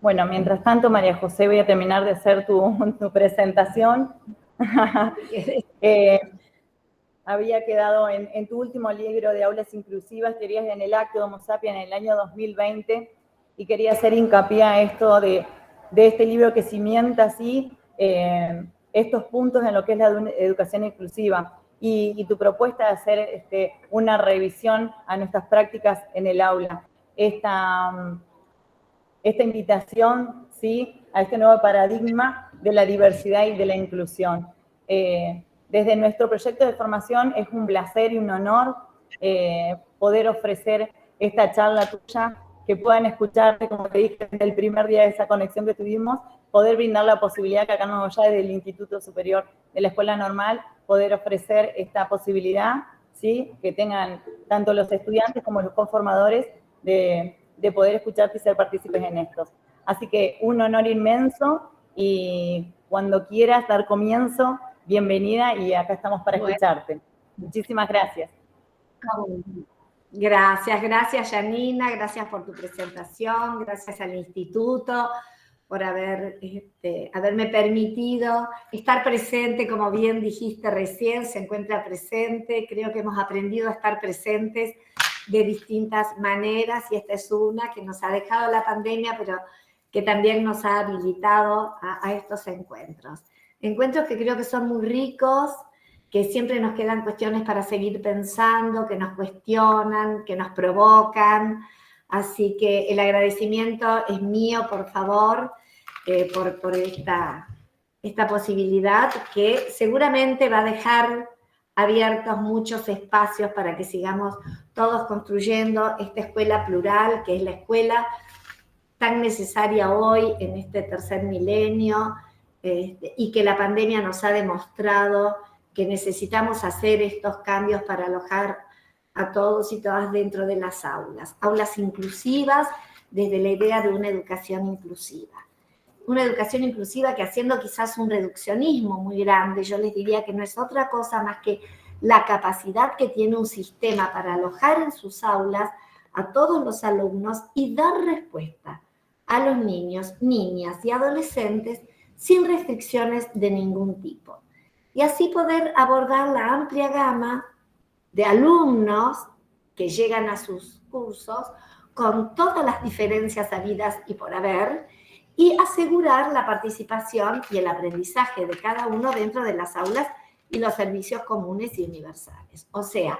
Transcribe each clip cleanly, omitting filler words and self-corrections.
Bueno, mientras tanto, María José, voy a terminar de hacer tu presentación. Había quedado en tu último libro de Aulas Inclusivas, teorías en el acto de Homo Sapiens en el año 2020, y quería hacer hincapié a esto de este libro que cimienta así estos puntos en lo que es la educación inclusiva, y tu propuesta de hacer una revisión a nuestras prácticas en el aula. Esta invitación, ¿sí?, a este nuevo paradigma de la diversidad y de la inclusión. Desde nuestro proyecto de formación es un placer y un honor poder ofrecer esta charla tuya, que puedan escucharte, como te dije, desde el primer día de esa conexión que tuvimos, poder brindar la posibilidad que acá en Nuevo Ya, desde el Instituto Superior de la Escuela Normal, poder ofrecer esta posibilidad, ¿sí?, que tengan tanto los estudiantes como los conformadores de poder escucharte y ser partícipes en estos. Así que un honor inmenso, y cuando quieras dar comienzo, bienvenida, y acá estamos para escucharte. Muchísimas gracias. Gracias Janina, gracias por tu presentación, gracias al Instituto por haberme permitido estar presente, como bien dijiste recién, se encuentra presente. Creo que hemos aprendido a estar presentes de distintas maneras, y esta es una que nos ha dejado la pandemia, pero que también nos ha habilitado a estos encuentros. Encuentros que creo que son muy ricos, que siempre nos quedan cuestiones para seguir pensando, que nos cuestionan, que nos provocan. Así que el agradecimiento es mío, por favor, por esta posibilidad, que seguramente va a dejar abiertos muchos espacios para que sigamos todos construyendo esta escuela plural, que es la escuela tan necesaria hoy en este tercer milenio, y que la pandemia nos ha demostrado que necesitamos hacer estos cambios para alojar a todos y todas dentro de las aulas. Aulas inclusivas, desde la idea de una educación inclusiva. Una educación inclusiva que, haciendo quizás un reduccionismo muy grande, yo les diría que no es otra cosa más que la capacidad que tiene un sistema para alojar en sus aulas a todos los alumnos y dar respuesta a los niños, niñas y adolescentes sin restricciones de ningún tipo. Y así poder abordar la amplia gama de alumnos que llegan a sus cursos con todas las diferencias habidas y por haber, y asegurar la participación y el aprendizaje de cada uno dentro de las aulas y los servicios comunes y universales. O sea,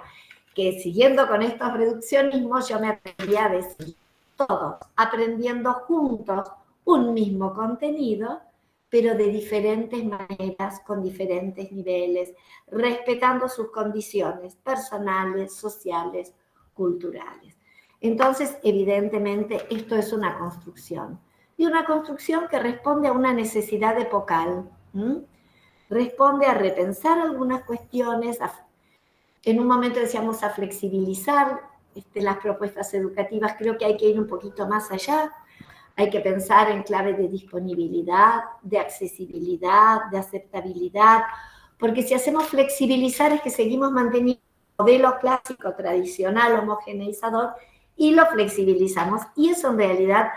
que siguiendo con estos reduccionismos, yo me atrevería a decir, todos aprendiendo juntos un mismo contenido, pero de diferentes maneras, con diferentes niveles, respetando sus condiciones personales, sociales, culturales. Entonces, evidentemente, esto es una construcción, y una construcción que responde a una necesidad epocal, responde a repensar algunas cuestiones, en un momento decíamos a flexibilizar las propuestas educativas. Creo que hay que ir un poquito más allá. Hay que pensar en clave de disponibilidad, de accesibilidad, de aceptabilidad, porque si hacemos flexibilizar es que seguimos manteniendo el modelo clásico, tradicional, homogeneizador, y lo flexibilizamos. Y eso en realidad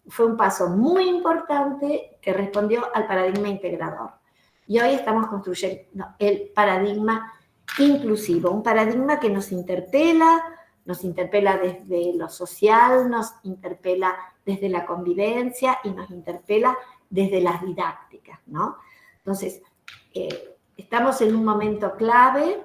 fue un paso muy importante que respondió al paradigma integrador. Y hoy estamos construyendo el paradigma inclusivo, un paradigma que nos interpela desde lo social, nos interpela desde la convivencia y nos interpela desde las didácticas, ¿no? Entonces, estamos en un momento clave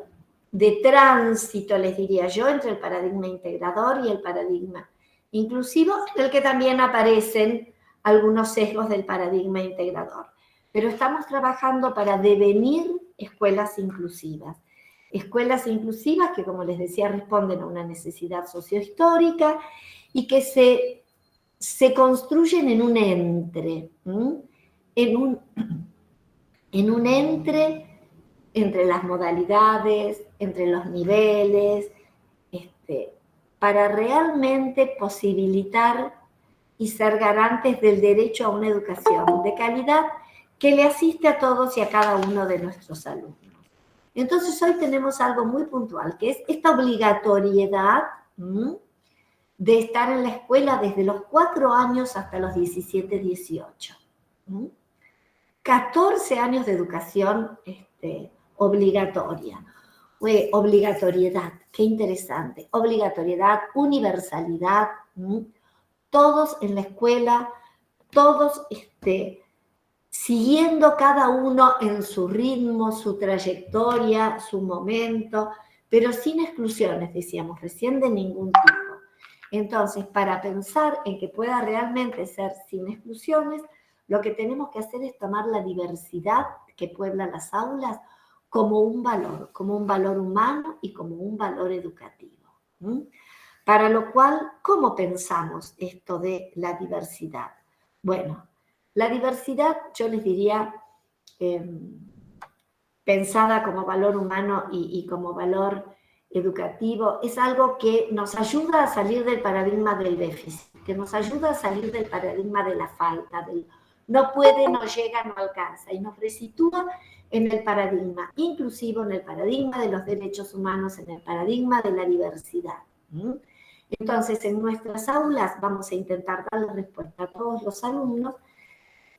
de tránsito, les diría yo, entre el paradigma integrador y el paradigma inclusivo, en el que también aparecen algunos sesgos del paradigma integrador. Pero estamos trabajando para devenir escuelas inclusivas. Escuelas inclusivas que, como les decía, responden a una necesidad sociohistórica y que se construyen en un entre, en un entre las modalidades, entre los niveles, para realmente posibilitar y ser garantes del derecho a una educación de calidad que le asiste a todos y a cada uno de nuestros alumnos. Entonces hoy tenemos algo muy puntual, que es esta obligatoriedad de estar en la escuela desde los 4 años hasta los 17, 18. 14 años de educación obligatoria. Obligatoriedad, qué interesante. Obligatoriedad, universalidad, todos en la escuela, todos siguiendo cada uno en su ritmo, su trayectoria, su momento, pero sin exclusiones, decíamos recién, de ningún tipo. Entonces, para pensar en que pueda realmente ser sin exclusiones, lo que tenemos que hacer es tomar la diversidad que puebla las aulas como un valor humano y como un valor educativo. Para lo cual, ¿cómo pensamos esto de la diversidad? Bueno, la diversidad, yo les diría, pensada como valor humano y como valor educativo, es algo que nos ayuda a salir del paradigma del déficit, que nos ayuda a salir del paradigma de la falta, del no puede, no llega, no alcanza, y nos resitúa en el paradigma inclusivo, en el paradigma de los derechos humanos, en el paradigma de la diversidad. Entonces, en nuestras aulas vamos a intentar darle respuesta a todos los alumnos,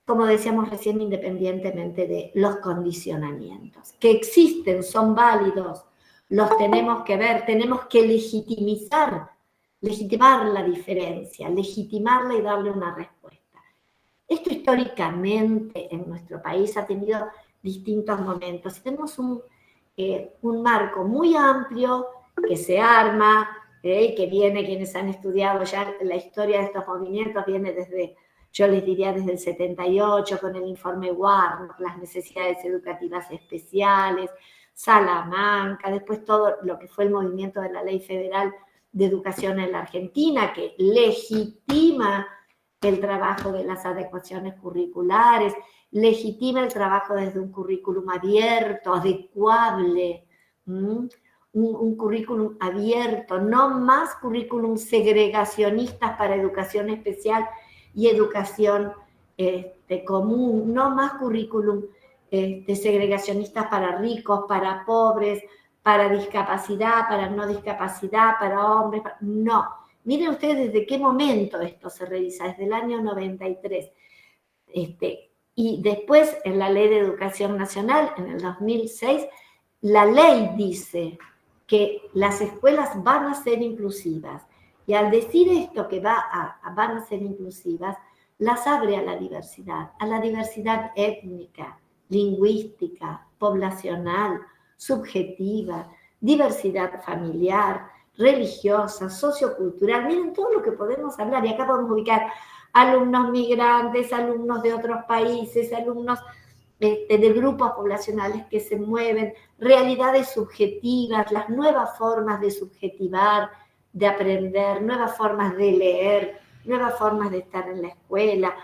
como decíamos recién, independientemente de los condicionamientos. Que existen, son válidos, los tenemos que ver, tenemos que legitimar la diferencia, legitimarla y darle una respuesta. Esto históricamente en nuestro país ha tenido distintos momentos. Y tenemos un marco muy amplio que se arma, que viene, quienes han estudiado ya la historia de estos movimientos, viene desde, yo les diría, desde el 78, con el informe Warnock, las necesidades educativas especiales, Salamanca, después todo lo que fue el movimiento de la Ley Federal de Educación en la Argentina, que legitima el trabajo de las adecuaciones curriculares, legitima el trabajo desde un currículum abierto, adecuable, un currículum abierto, no más currículum segregacionistas para educación especial y educación común, no más currículum segregacionistas para ricos, para pobres, para discapacidad, para no discapacidad, para hombres, no. Miren ustedes desde qué momento esto se revisa, desde el año 93. Y después en la Ley de Educación Nacional, en el 2006, la ley dice que las escuelas van a ser inclusivas. Y al decir esto que van a ser inclusivas, las abre a la diversidad étnica, lingüística, poblacional, subjetiva, diversidad familiar, religiosa, sociocultural. Miren todo lo que podemos hablar. Y acá podemos ubicar alumnos migrantes, alumnos de otros países, alumnos de grupos poblacionales que se mueven, realidades subjetivas, las nuevas formas de subjetivar, de aprender, nuevas formas de leer, nuevas formas de estar en la escuela,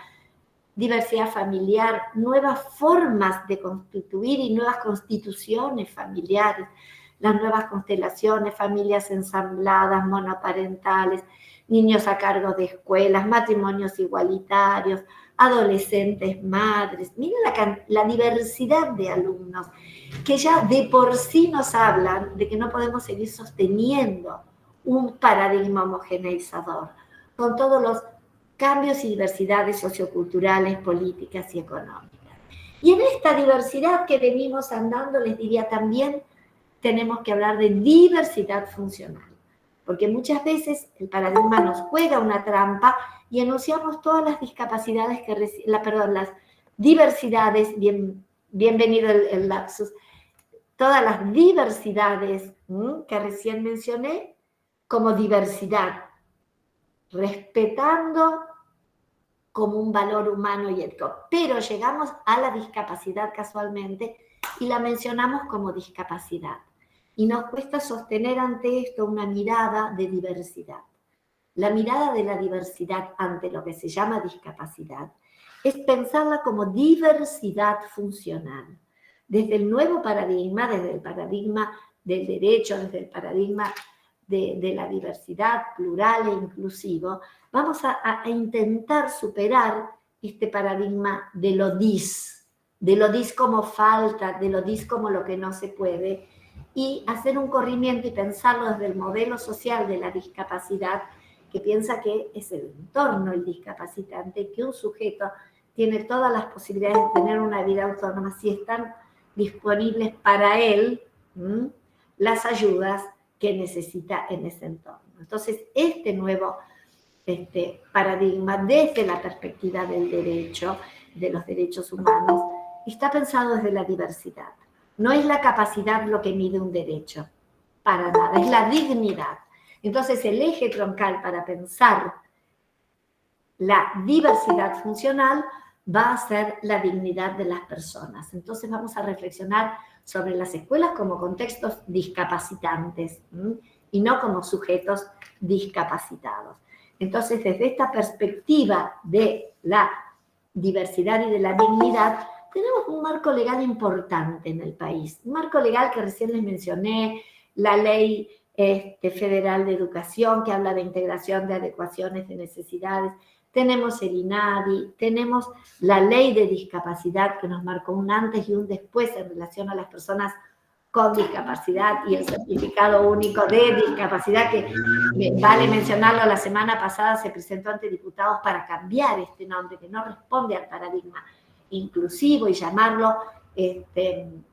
diversidad familiar, nuevas formas de constituir y nuevas constituciones familiares, las nuevas constelaciones, familias ensambladas, monoparentales, niños a cargo de escuelas, matrimonios igualitarios, adolescentes madres. Miren la diversidad de alumnos que ya de por sí nos hablan de que no podemos seguir sosteniendo un paradigma homogeneizador con todos los cambios y diversidades socioculturales, políticas y económicas. Y en esta diversidad que venimos andando, les diría también, tenemos que hablar de diversidad funcional, porque muchas veces el paradigma nos juega una trampa y enunciamos todas las discapacidades las diversidades, bienvenido el lapsus, todas las diversidades que recién mencioné como diversidad, respetando como un valor humano y ético, pero llegamos a la discapacidad casualmente y la mencionamos como discapacidad. Y nos cuesta sostener ante esto una mirada de diversidad. La mirada de la diversidad ante lo que se llama discapacidad es pensarla como diversidad funcional. Desde el nuevo paradigma, desde el paradigma del derecho, desde el paradigma de la diversidad plural e inclusivo, vamos a intentar superar este paradigma de lo dis como falta, de lo dis como lo que no se puede, y hacer un corrimiento y pensarlo desde el modelo social de la discapacidad que piensa que es el entorno el discapacitante, que un sujeto tiene todas las posibilidades de tener una vida autónoma si están disponibles para él las ayudas que necesita en ese entorno. Entonces, este nuevo paradigma desde la perspectiva del derecho, de los derechos humanos, está pensado desde la diversidad. No es la capacidad lo que mide un derecho, para nada, es la dignidad. Entonces, el eje troncal para pensar la diversidad funcional va a ser la dignidad de las personas. Entonces, vamos a reflexionar sobre las escuelas como contextos discapacitantes y no como sujetos discapacitados. Entonces, desde esta perspectiva de la diversidad y de la dignidad, tenemos un marco legal importante en el país. Un marco legal que recién les mencioné, la Ley Federal de Educación, que habla de integración de adecuaciones de necesidades. Tenemos el INADI, tenemos la Ley de Discapacidad, que nos marcó un antes y un después en relación a las personas con discapacidad, y el certificado único de discapacidad, que vale mencionarlo, la semana pasada se presentó ante diputados para cambiar este nombre, que no responde al paradigma inclusivo, y llamarlo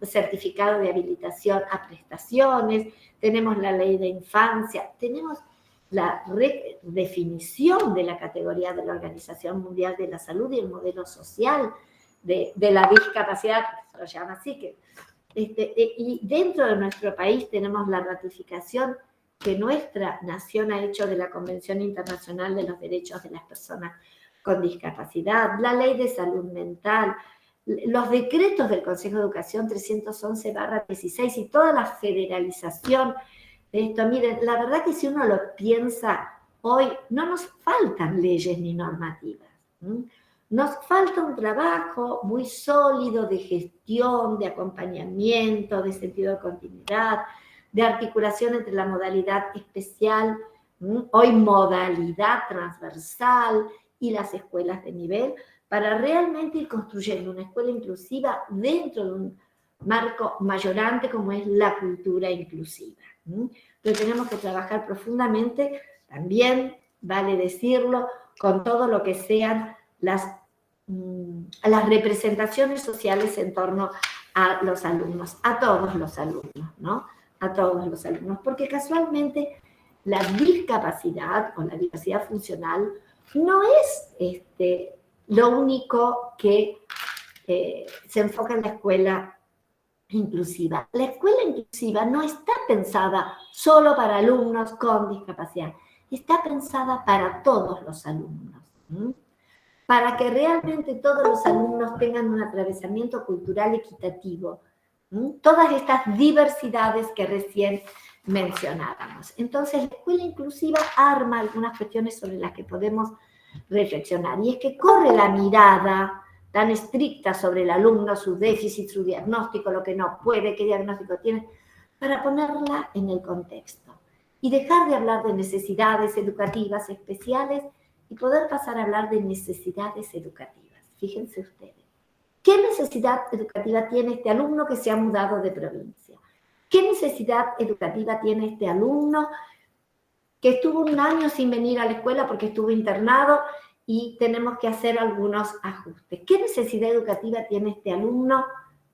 certificado de habilitación a prestaciones. Tenemos la ley de infancia, tenemos la redefinición de la categoría de la Organización Mundial de la Salud y el modelo social de la discapacidad, que se lo llama así, que y dentro de nuestro país tenemos la ratificación que nuestra nación ha hecho de la Convención Internacional de los Derechos de las Personas con Discapacidad, la Ley de Salud Mental, los decretos del Consejo de Educación 311/16 y toda la federalización de esto. Miren, la verdad que si uno lo piensa hoy, no nos faltan leyes ni normativas. Nos falta un trabajo muy sólido de gestión, de acompañamiento, de sentido de continuidad, de articulación entre la modalidad especial, hoy modalidad transversal, y las escuelas de nivel, para realmente ir construyendo una escuela inclusiva dentro de un marco mayorante como es la cultura inclusiva. Pero tenemos que trabajar profundamente, también, vale decirlo, con todo lo que sean las representaciones sociales en torno a los alumnos, a todos los alumnos, ¿no? A todos los alumnos, porque casualmente la discapacidad o la diversidad funcional no es lo único que se enfoca en la escuela inclusiva. La escuela inclusiva no está pensada solo para alumnos con discapacidad, está pensada para todos los alumnos, para que realmente todos los alumnos tengan un atravesamiento cultural equitativo, todas estas diversidades que recién mencionábamos. Entonces, la escuela inclusiva arma algunas cuestiones sobre las que podemos reflexionar, y es que corre la mirada tan estricta sobre el alumno, su déficit, su diagnóstico, lo que no puede, qué diagnóstico tiene, para ponerla en el contexto y dejar de hablar de necesidades educativas especiales y poder pasar a hablar de necesidades educativas. Fíjense ustedes, ¿qué necesidad educativa tiene este alumno que se ha mudado de provincia? ¿Qué necesidad educativa tiene este alumno que estuvo un año sin venir a la escuela porque estuvo internado y tenemos que hacer algunos ajustes? ¿Qué necesidad educativa tiene este alumno?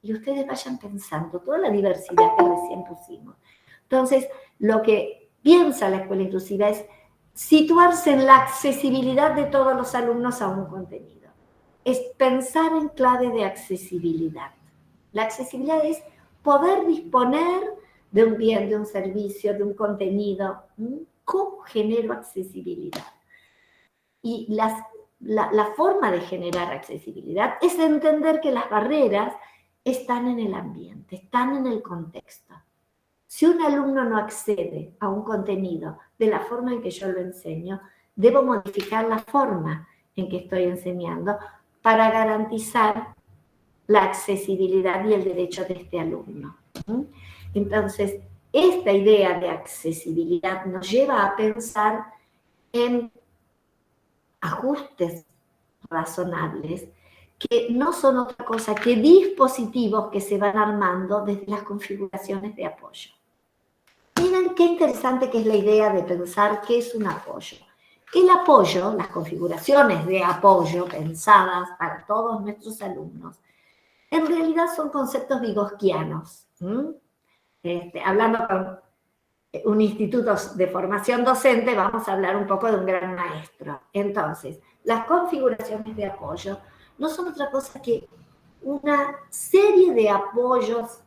Y ustedes vayan pensando toda la diversidad que recién pusimos. Entonces, lo que piensa la escuela inclusiva es situarse en la accesibilidad de todos los alumnos a un contenido. Es pensar en clave de accesibilidad. La accesibilidad es poder disponer de un bien, de un servicio, de un contenido. ¿Cómo genero accesibilidad? Y la forma de generar accesibilidad es entender que las barreras están en el ambiente, están en el contexto. Si un alumno no accede a un contenido de la forma en que yo lo enseño, debo modificar la forma en que estoy enseñando para garantizar la accesibilidad y el derecho de este alumno. Entonces, esta idea de accesibilidad nos lleva a pensar en ajustes razonables que no son otra cosa que dispositivos que se van armando desde las configuraciones de apoyo. Miren qué interesante que es la idea de pensar qué es un apoyo. El apoyo, las configuraciones de apoyo pensadas para todos nuestros alumnos, en realidad son conceptos vygotsquianos. Hablando con un instituto de formación docente, vamos a hablar un poco de un gran maestro. Entonces, las configuraciones de apoyo no son otra cosa que una serie de apoyos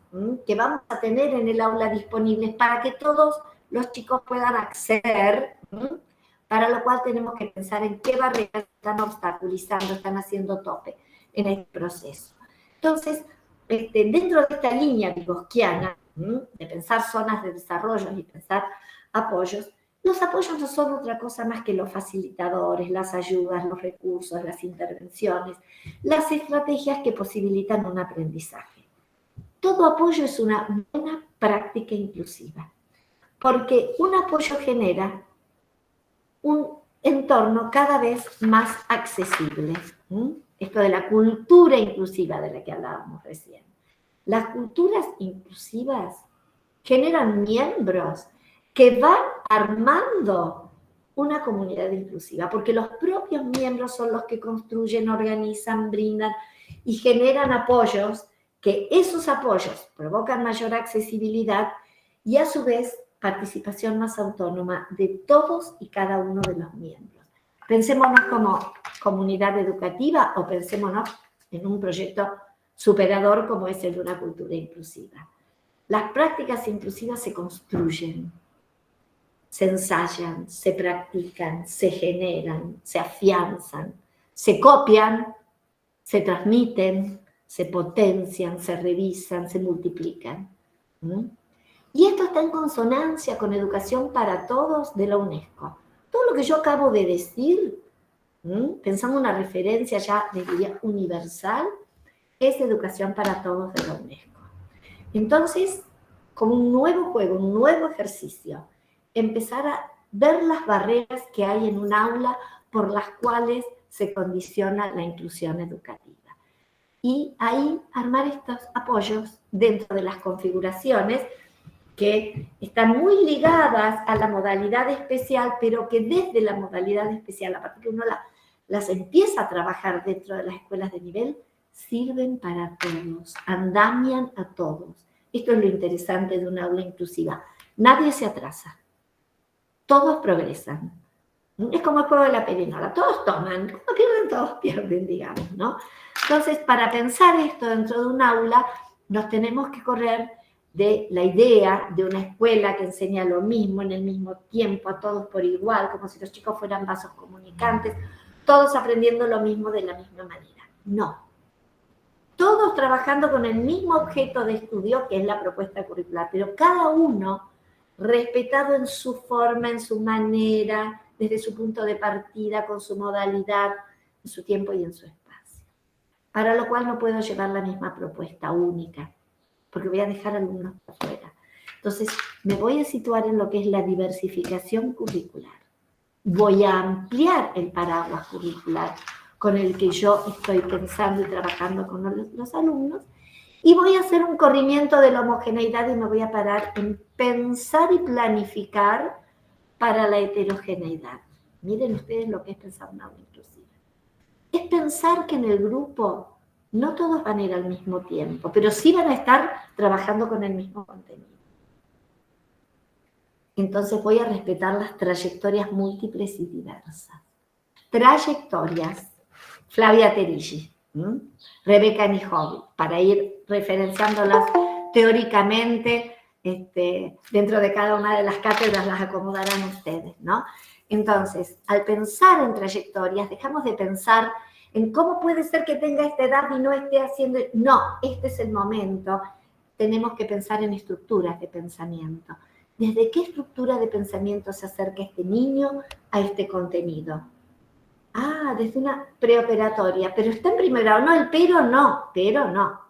que vamos a tener en el aula disponibles para que todos los chicos puedan acceder, para lo cual tenemos que pensar en qué barreras están obstaculizando, están haciendo tope en el proceso. Entonces, dentro de esta línea vygotsquiana, de pensar zonas de desarrollo y pensar apoyos, los apoyos no son otra cosa más que los facilitadores, las ayudas, los recursos, las intervenciones, las estrategias que posibilitan un aprendizaje. Todo apoyo es una buena práctica inclusiva, porque un apoyo genera un entorno cada vez más accesible. Esto de la cultura inclusiva de la que hablábamos recién. Las culturas inclusivas generan miembros que van armando una comunidad inclusiva, porque los propios miembros son los que construyen, organizan, brindan y generan apoyos, que esos apoyos provocan mayor accesibilidad y a su vez participación más autónoma de todos y cada uno de los miembros. Pensémonos como comunidad educativa o pensémonos en un proyecto superador como es el de una cultura inclusiva. Las prácticas inclusivas se construyen, se ensayan, se practican, se generan, se afianzan, se copian, se transmiten, se potencian, se revisan, se multiplican. Y esto está en consonancia con Educación para Todos de la UNESCO. Todo lo que yo acabo de decir, pensando en una referencia ya de diría universal, es Educación para Todos de la UNESCO. Entonces, como un nuevo juego, un nuevo ejercicio, empezar a ver las barreras que hay en un aula por las cuales se condiciona la inclusión educativa. Y ahí armar estos apoyos dentro de las configuraciones que están muy ligadas a la modalidad especial, pero que desde la modalidad especial, a partir que uno las empieza a trabajar dentro de las escuelas de nivel, sirven para todos, andamian a todos. Esto es lo interesante de una aula inclusiva. Nadie se atrasa. Todos progresan. Es como el juego de la perinola. Todos toman. Cuando pierden, todos pierden, digamos, ¿no? Entonces, para pensar esto dentro de un aula, nos tenemos que correr de la idea de una escuela que enseña lo mismo en el mismo tiempo, a todos por igual, como si los chicos fueran vasos comunicantes, todos aprendiendo lo mismo de la misma manera. No. Todos trabajando con el mismo objeto de estudio, que es la propuesta curricular, pero cada uno respetado en su forma, en su manera, desde su punto de partida, con su modalidad, en su tiempo y en su espacio. Para lo cual no puedo llevar la misma propuesta única, porque voy a dejar alumnos por fuera. Entonces, me voy a situar en lo que es la diversificación curricular. Voy a ampliar el paraguas curricular con el que yo estoy pensando y trabajando con los alumnos, y voy a hacer un corrimiento de la homogeneidad y me voy a parar en pensar y planificar para la heterogeneidad. Miren ustedes lo que es pensar una aula inclusiva. Es pensar que en el grupo no todos van a ir al mismo tiempo, pero sí van a estar trabajando con el mismo contenido. Entonces voy a respetar las trayectorias múltiples y diversas. Trayectorias. Flavia Terilli, Rebeca Nijovi, para ir referenciándolas teóricamente, dentro de cada una de las cátedras las acomodarán ustedes, ¿no? Entonces, al pensar en trayectorias, dejamos de pensar en cómo puede ser que tenga esta edad y no esté haciendo... No, este es el momento. Tenemos que pensar en estructuras de pensamiento. ¿Desde qué estructura de pensamiento se acerca este niño a este contenido? Ah, desde una preoperatoria, pero está en primer grado. No, el pero no.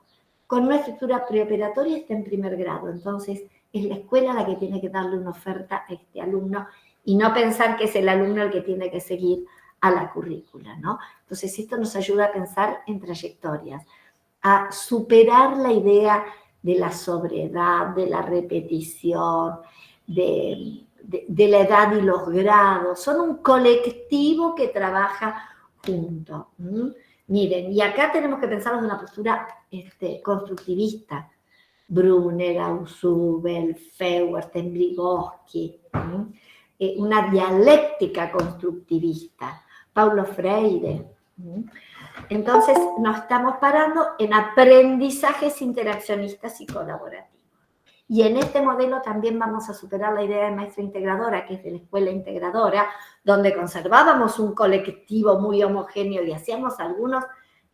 Con una estructura preoperatoria está en primer grado. Entonces, es la escuela la que tiene que darle una oferta a este alumno y no pensar que es el alumno el que tiene que seguir a la currícula, ¿no? Entonces, esto nos ayuda a pensar en trayectorias, a superar la idea de la sobriedad, de la repetición, de de la edad y los grados, son un colectivo que trabaja junto. Miren, y acá tenemos que pensar de una postura constructivista. Brunner, Ausubel, Feuerstein, Vygotsky, una dialéctica constructivista, Paulo Freire. Entonces nos estamos parando en aprendizajes interaccionistas y colaborativos. Y en este modelo también vamos a superar la idea de maestra integradora, que es de la escuela integradora, donde conservábamos un colectivo muy homogéneo y hacíamos algunos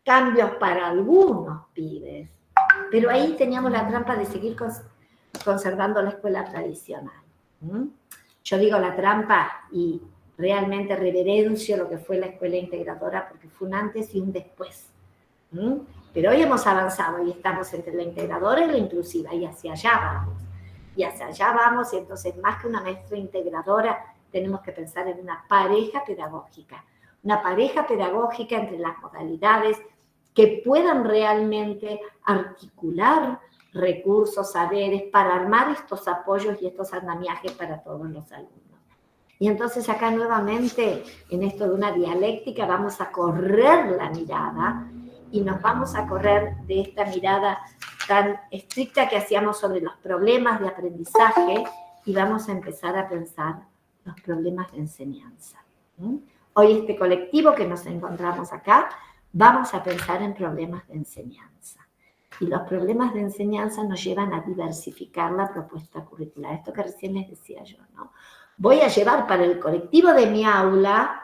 cambios para algunos pibes. Pero ahí teníamos la trampa de seguir conservando la escuela tradicional. Yo digo la trampa y realmente reverencio lo que fue la escuela integradora porque fue un antes y un después. Pero hoy hemos avanzado y estamos entre la integradora y la inclusiva y hacia allá vamos. Y hacia allá vamos y entonces más que una maestra integradora tenemos que pensar en una pareja pedagógica. Una pareja pedagógica entre las modalidades que puedan realmente articular recursos, saberes para armar estos apoyos y estos andamiajes para todos los alumnos. Y entonces acá nuevamente, en esto de una dialéctica, vamos a correr la mirada y nos vamos a correr de esta mirada tan estricta que hacíamos sobre los problemas de aprendizaje y vamos a empezar a pensar los problemas de enseñanza. Hoy este colectivo que nos encontramos acá, vamos a pensar en problemas de enseñanza. Y los problemas de enseñanza nos llevan a diversificar la propuesta curricular. Esto que recién les decía yo, ¿no? Voy a llevar para el colectivo de mi aula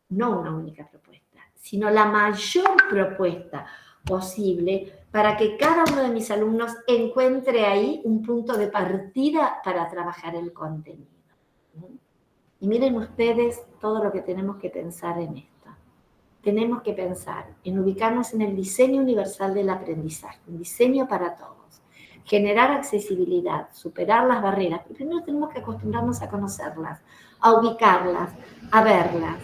no una única propuesta, sino la mayor propuesta posible para que cada uno de mis alumnos encuentre ahí un punto de partida para trabajar el contenido. Y miren ustedes todo lo que tenemos que pensar en esto. Tenemos que pensar en ubicarnos en el diseño universal del aprendizaje, un diseño para todos, generar accesibilidad, superar las barreras. Primero tenemos que acostumbrarnos a conocerlas, a ubicarlas, a verlas.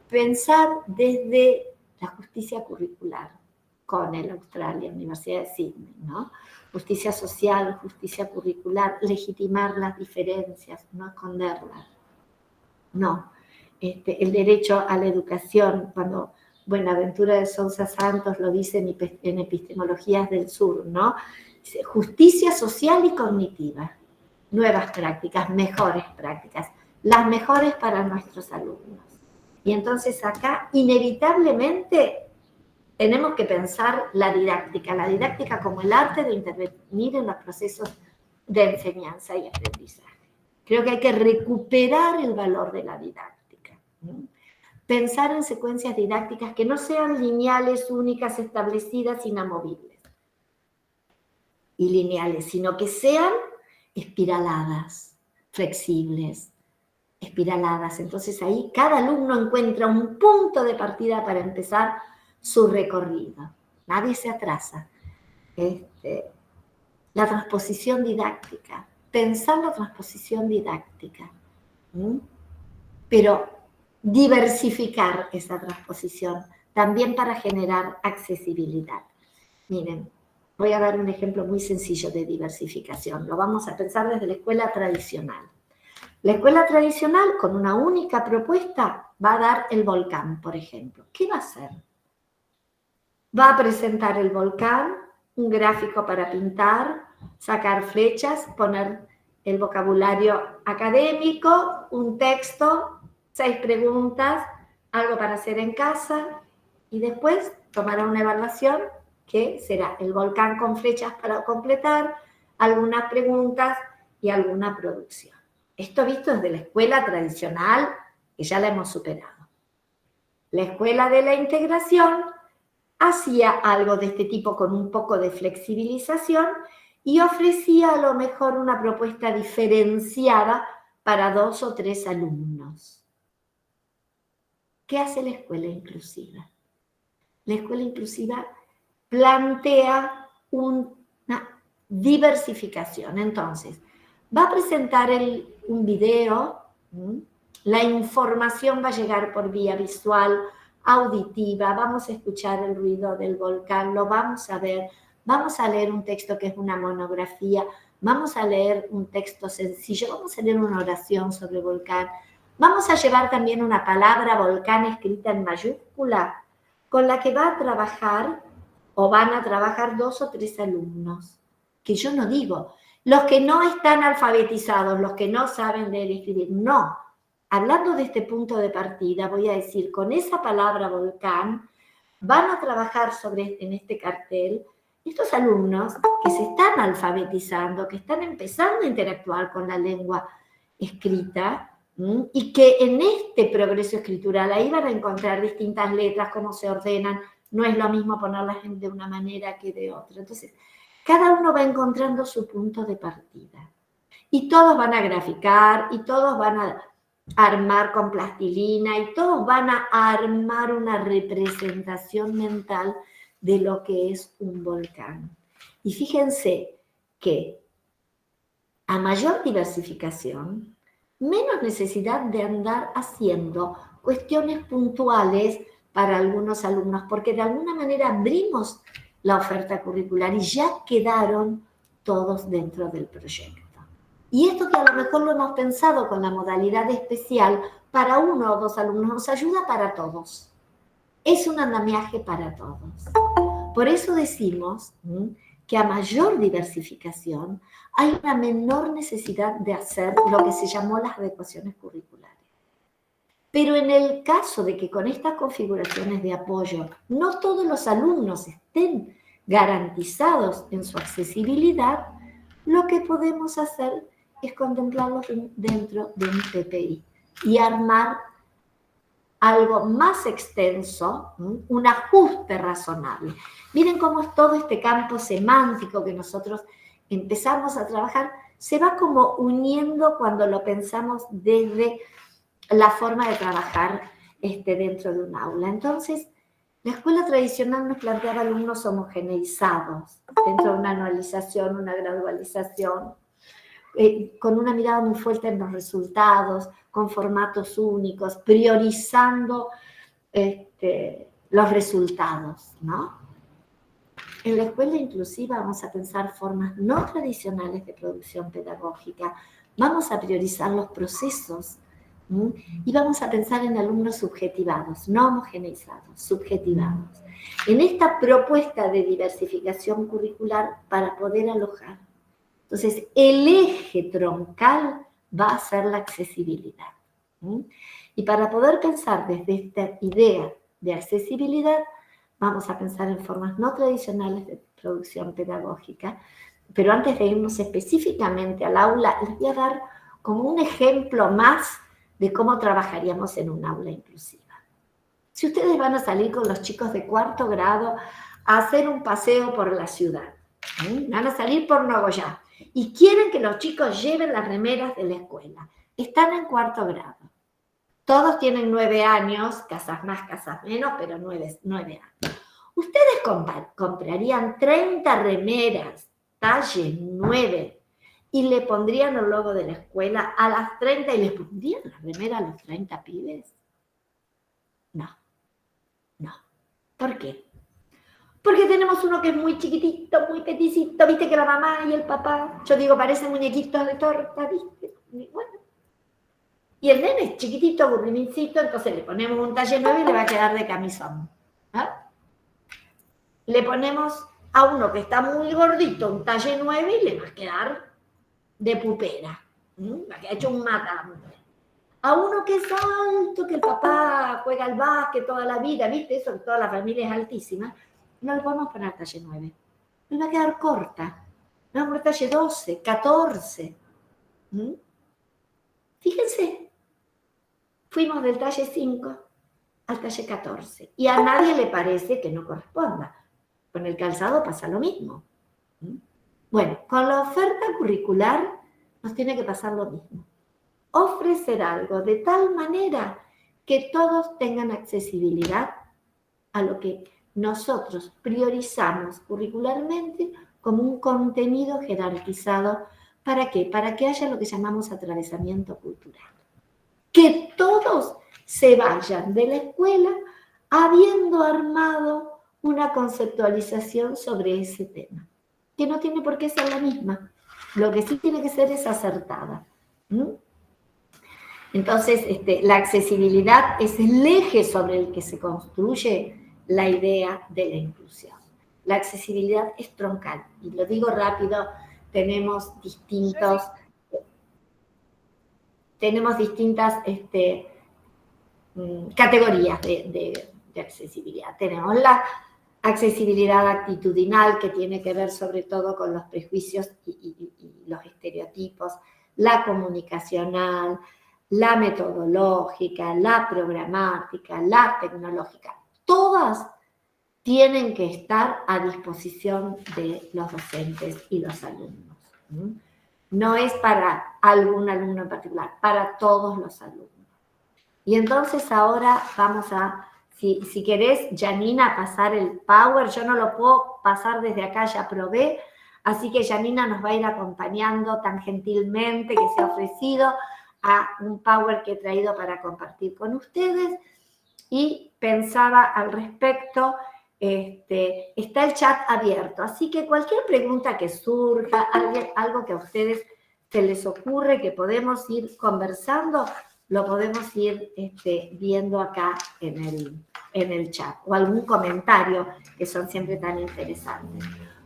Pensar desde la justicia curricular, Cornell, Australia, Universidad de Sydney, ¿no? Justicia social, justicia curricular, legitimar las diferencias, no esconderlas. No. El derecho a la educación, cuando Buenaventura de Sousa Santos lo dice en Epistemologías del Sur, ¿no? Dice, justicia social y cognitiva, nuevas prácticas, mejores prácticas, las mejores para nuestros alumnos. Y entonces acá, inevitablemente, tenemos que pensar la didáctica como el arte de intervenir en los procesos de enseñanza y aprendizaje. Creo que hay que recuperar el valor de la didáctica. Pensar en secuencias didácticas que no sean lineales, únicas, establecidas, inamovibles y lineales, sino que sean espiraladas, flexibles, espiraladas. Entonces ahí cada alumno encuentra un punto de partida para empezar su recorrido. Nadie se atrasa. La transposición didáctica, pensar la transposición didáctica, pero diversificar esa transposición también para generar accesibilidad. Miren, voy a dar un ejemplo muy sencillo de diversificación. Lo vamos a pensar desde la escuela tradicional. La escuela tradicional, con una única propuesta, va a dar el volcán, por ejemplo. ¿Qué va a hacer? Va a presentar el volcán, un gráfico para pintar, sacar flechas, poner el vocabulario académico, un texto, 6 preguntas, algo para hacer en casa y después tomará una evaluación que será el volcán con flechas para completar, algunas preguntas y alguna producción. Esto visto desde la escuela tradicional, que ya la hemos superado. La escuela de la integración hacía algo de este tipo con un poco de flexibilización y ofrecía a lo mejor una propuesta diferenciada para 2 o 3 alumnos. ¿Qué hace la escuela inclusiva? La escuela inclusiva plantea una diversificación. Entonces, va a presentar un video, la información va a llegar por vía visual, auditiva, vamos a escuchar el ruido del volcán, lo vamos a ver, vamos a leer un texto que es una monografía, vamos a leer un texto sencillo, vamos a leer una oración sobre volcán, vamos a llevar también una palabra volcán escrita en mayúscula con la que va a trabajar o van a trabajar 2 o 3 alumnos, que yo no digo, los que no están alfabetizados, los que no saben leer y escribir, no. Hablando de este punto de partida, voy a decir, con esa palabra volcán, van a trabajar en este cartel estos alumnos que se están alfabetizando, que están empezando a interactuar con la lengua escrita y que en este progreso escritural ahí van a encontrar distintas letras, cómo se ordenan, no es lo mismo ponerlas de una manera que de otra. Entonces, cada uno va encontrando su punto de partida. Y todos van a graficar, y todos van a armar con plastilina, y todos van a armar una representación mental de lo que es un volcán. Y fíjense que a mayor diversificación, menos necesidad de andar haciendo cuestiones puntuales para algunos alumnos, porque de alguna manera abrimos la oferta curricular y ya quedaron todos dentro del proyecto. Y esto que a lo mejor lo hemos pensado con la modalidad especial, para 1 o 2 alumnos nos ayuda para todos. Es un andamiaje para todos. Por eso decimos que a mayor diversificación hay una menor necesidad de hacer lo que se llamó las adecuaciones curriculares. Pero en el caso de que con estas configuraciones de apoyo no todos los alumnos estén garantizados en su accesibilidad, lo que podemos hacer es contemplarlos dentro de un PPI y armar algo más extenso, un ajuste razonable. Miren cómo es todo este campo semántico que nosotros empezamos a trabajar, se va como uniendo cuando lo pensamos desde la forma de trabajar dentro de un aula. Entonces, la escuela tradicional nos planteaba alumnos homogeneizados, dentro de una anualización, una gradualización, con una mirada muy fuerte en los resultados, con formatos únicos, priorizando los resultados, ¿no? En la escuela inclusiva vamos a pensar formas no tradicionales de producción pedagógica, vamos a priorizar los procesos y vamos a pensar en alumnos subjetivados, no homogeneizados, subjetivados. En esta propuesta de diversificación curricular para poder alojar. Entonces, el eje troncal va a ser la accesibilidad. Y para poder pensar desde esta idea de accesibilidad, vamos a pensar en formas no tradicionales de producción pedagógica, pero antes de irnos específicamente al aula, les voy a dar como un ejemplo más de cómo trabajaríamos en un aula inclusiva. Si ustedes van a salir con los chicos de 4º grado a hacer un paseo por la ciudad, van a salir por Nogoyá, y quieren que los chicos lleven las remeras de la escuela. Están en 4º grado. Todos tienen 9 años, casas más, casas menos, pero 9 años. ¿Ustedes comprarían 30 remeras, talle 9, y le pondrían el logo de la escuela a las 30 y les pondrían la remera a los 30 pibes? No. ¿Por qué? Porque tenemos uno que es muy chiquitito, muy peticito, viste que la mamá y el papá, yo digo, parecen muñequitos de torta, viste, bueno. Y el nene es chiquitito, burlimincito, entonces le ponemos un talle 9 y le va a quedar de camisón. Le ponemos a uno que está muy gordito un talle 9 y le va a quedar de pupera, va a quedar hecho un matambre. A uno que es alto, que el papá juega al básquet toda la vida, viste, eso que toda la familia es altísima, no le podemos poner talle 9. Le va a quedar corta. Le vamos a poner talle 12, 14. Fíjense, fuimos del talle 5 al talle 14. Y a nadie le parece que no corresponda. Con el calzado pasa lo mismo. Bueno, con la oferta curricular nos tiene que pasar lo mismo. Ofrecer algo de tal manera que todos tengan accesibilidad a lo que nosotros priorizamos curricularmente como un contenido jerarquizado. ¿Para qué? Para que haya lo que llamamos atravesamiento cultural. Que todos se vayan de la escuela habiendo armado una conceptualización sobre ese tema, que no tiene por qué ser la misma. Lo que sí tiene que ser es acertada. Entonces, la accesibilidad es el eje sobre el que se construye la idea de la inclusión. La accesibilidad es troncal, y lo digo rápido, tenemos distintas categorías de accesibilidad. Tenemos la accesibilidad actitudinal, que tiene que ver sobre todo con los prejuicios y los estereotipos, la comunicacional, la metodológica, la programática, la tecnológica. Todas tienen que estar a disposición de los docentes y los alumnos. No es para algún alumno en particular, para todos los alumnos. Y entonces ahora vamos a, si querés, Janina, pasar el Power. Yo no lo puedo pasar desde acá, ya probé, así que Janina nos va a ir acompañando tan gentilmente que se ha ofrecido a un Power que he traído para compartir con ustedes. Y pensaba al respecto, está el chat abierto, así que cualquier pregunta que surja, algo que a ustedes se les ocurre que podemos ir conversando, lo podemos ir viendo acá en el chat, o algún comentario, que son siempre tan interesantes.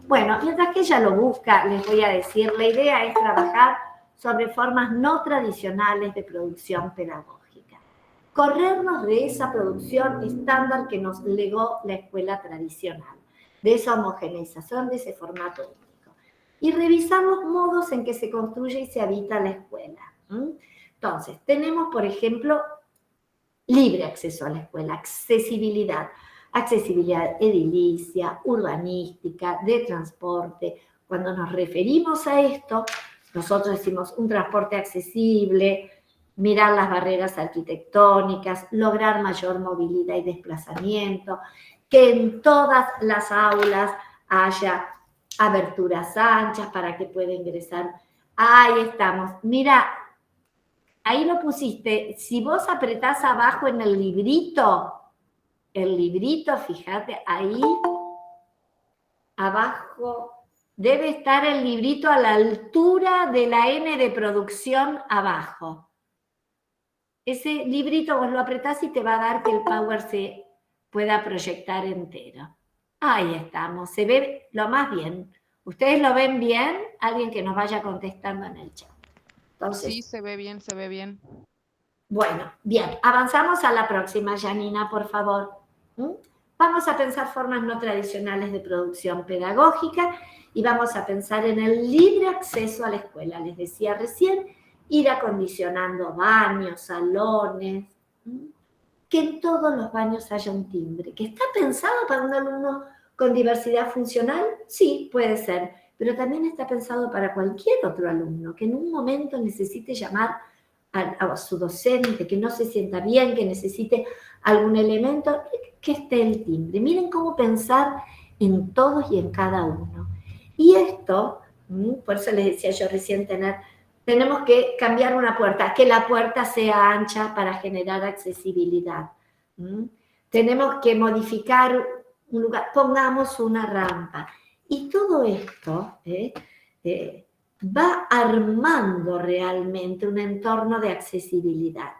Bueno, mientras que ella lo busca, les voy a decir, la idea es trabajar sobre formas no tradicionales de producción pedagógica. Corrernos de esa producción estándar que nos legó la escuela tradicional, de esa homogeneización, de ese formato único. Y revisar los modos en que se construye y se habita la escuela. Entonces, tenemos, por ejemplo, libre acceso a la escuela, accesibilidad edilicia, urbanística, de transporte. Cuando nos referimos a esto, nosotros decimos un transporte accesible, mirar las barreras arquitectónicas, lograr mayor movilidad y desplazamiento, que en todas las aulas haya aberturas anchas para que pueda ingresar. Ahí estamos. Mira, ahí lo pusiste. Si vos apretás abajo en el librito, fíjate, ahí abajo debe estar el librito a la altura de la N de producción abajo. Ese librito vos lo apretás y te va a dar que el Power se pueda proyectar entero. Ahí estamos, se ve lo más bien. ¿Ustedes lo ven bien? Alguien que nos vaya contestando en el chat. Entonces, sí, se ve bien, se ve bien. Bueno, bien, avanzamos a la próxima, Janina, por favor. Vamos a pensar formas no tradicionales de producción pedagógica y vamos a pensar en el libre acceso a la escuela. Les decía recién, ir acondicionando baños, salones, que en todos los baños haya un timbre. ¿Que está pensado para un alumno con diversidad funcional? Sí, puede ser, pero también está pensado para cualquier otro alumno que en un momento necesite llamar a su docente, que no se sienta bien, que necesite algún elemento, que esté el timbre. Miren cómo pensar en todos y en cada uno. Y esto, por eso les decía yo recién, tenemos que cambiar una puerta, que la puerta sea ancha para generar accesibilidad. Tenemos que modificar un lugar, pongamos una rampa. Y todo esto va armando realmente un entorno de accesibilidad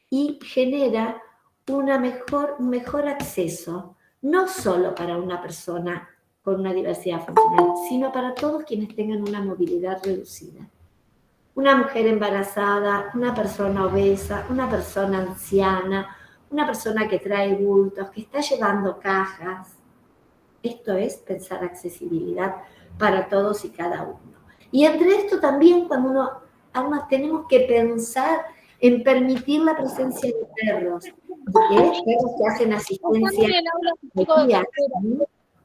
y genera un mejor acceso, no solo para una persona con una diversidad funcional, sino para todos quienes tengan una movilidad reducida. Una mujer embarazada, una persona obesa, una persona anciana, una persona que trae bultos, que está llevando cajas. Esto es pensar accesibilidad para todos y cada uno. Y entre esto también, cuando tenemos que pensar en permitir la presencia de perros que hacen asistencia,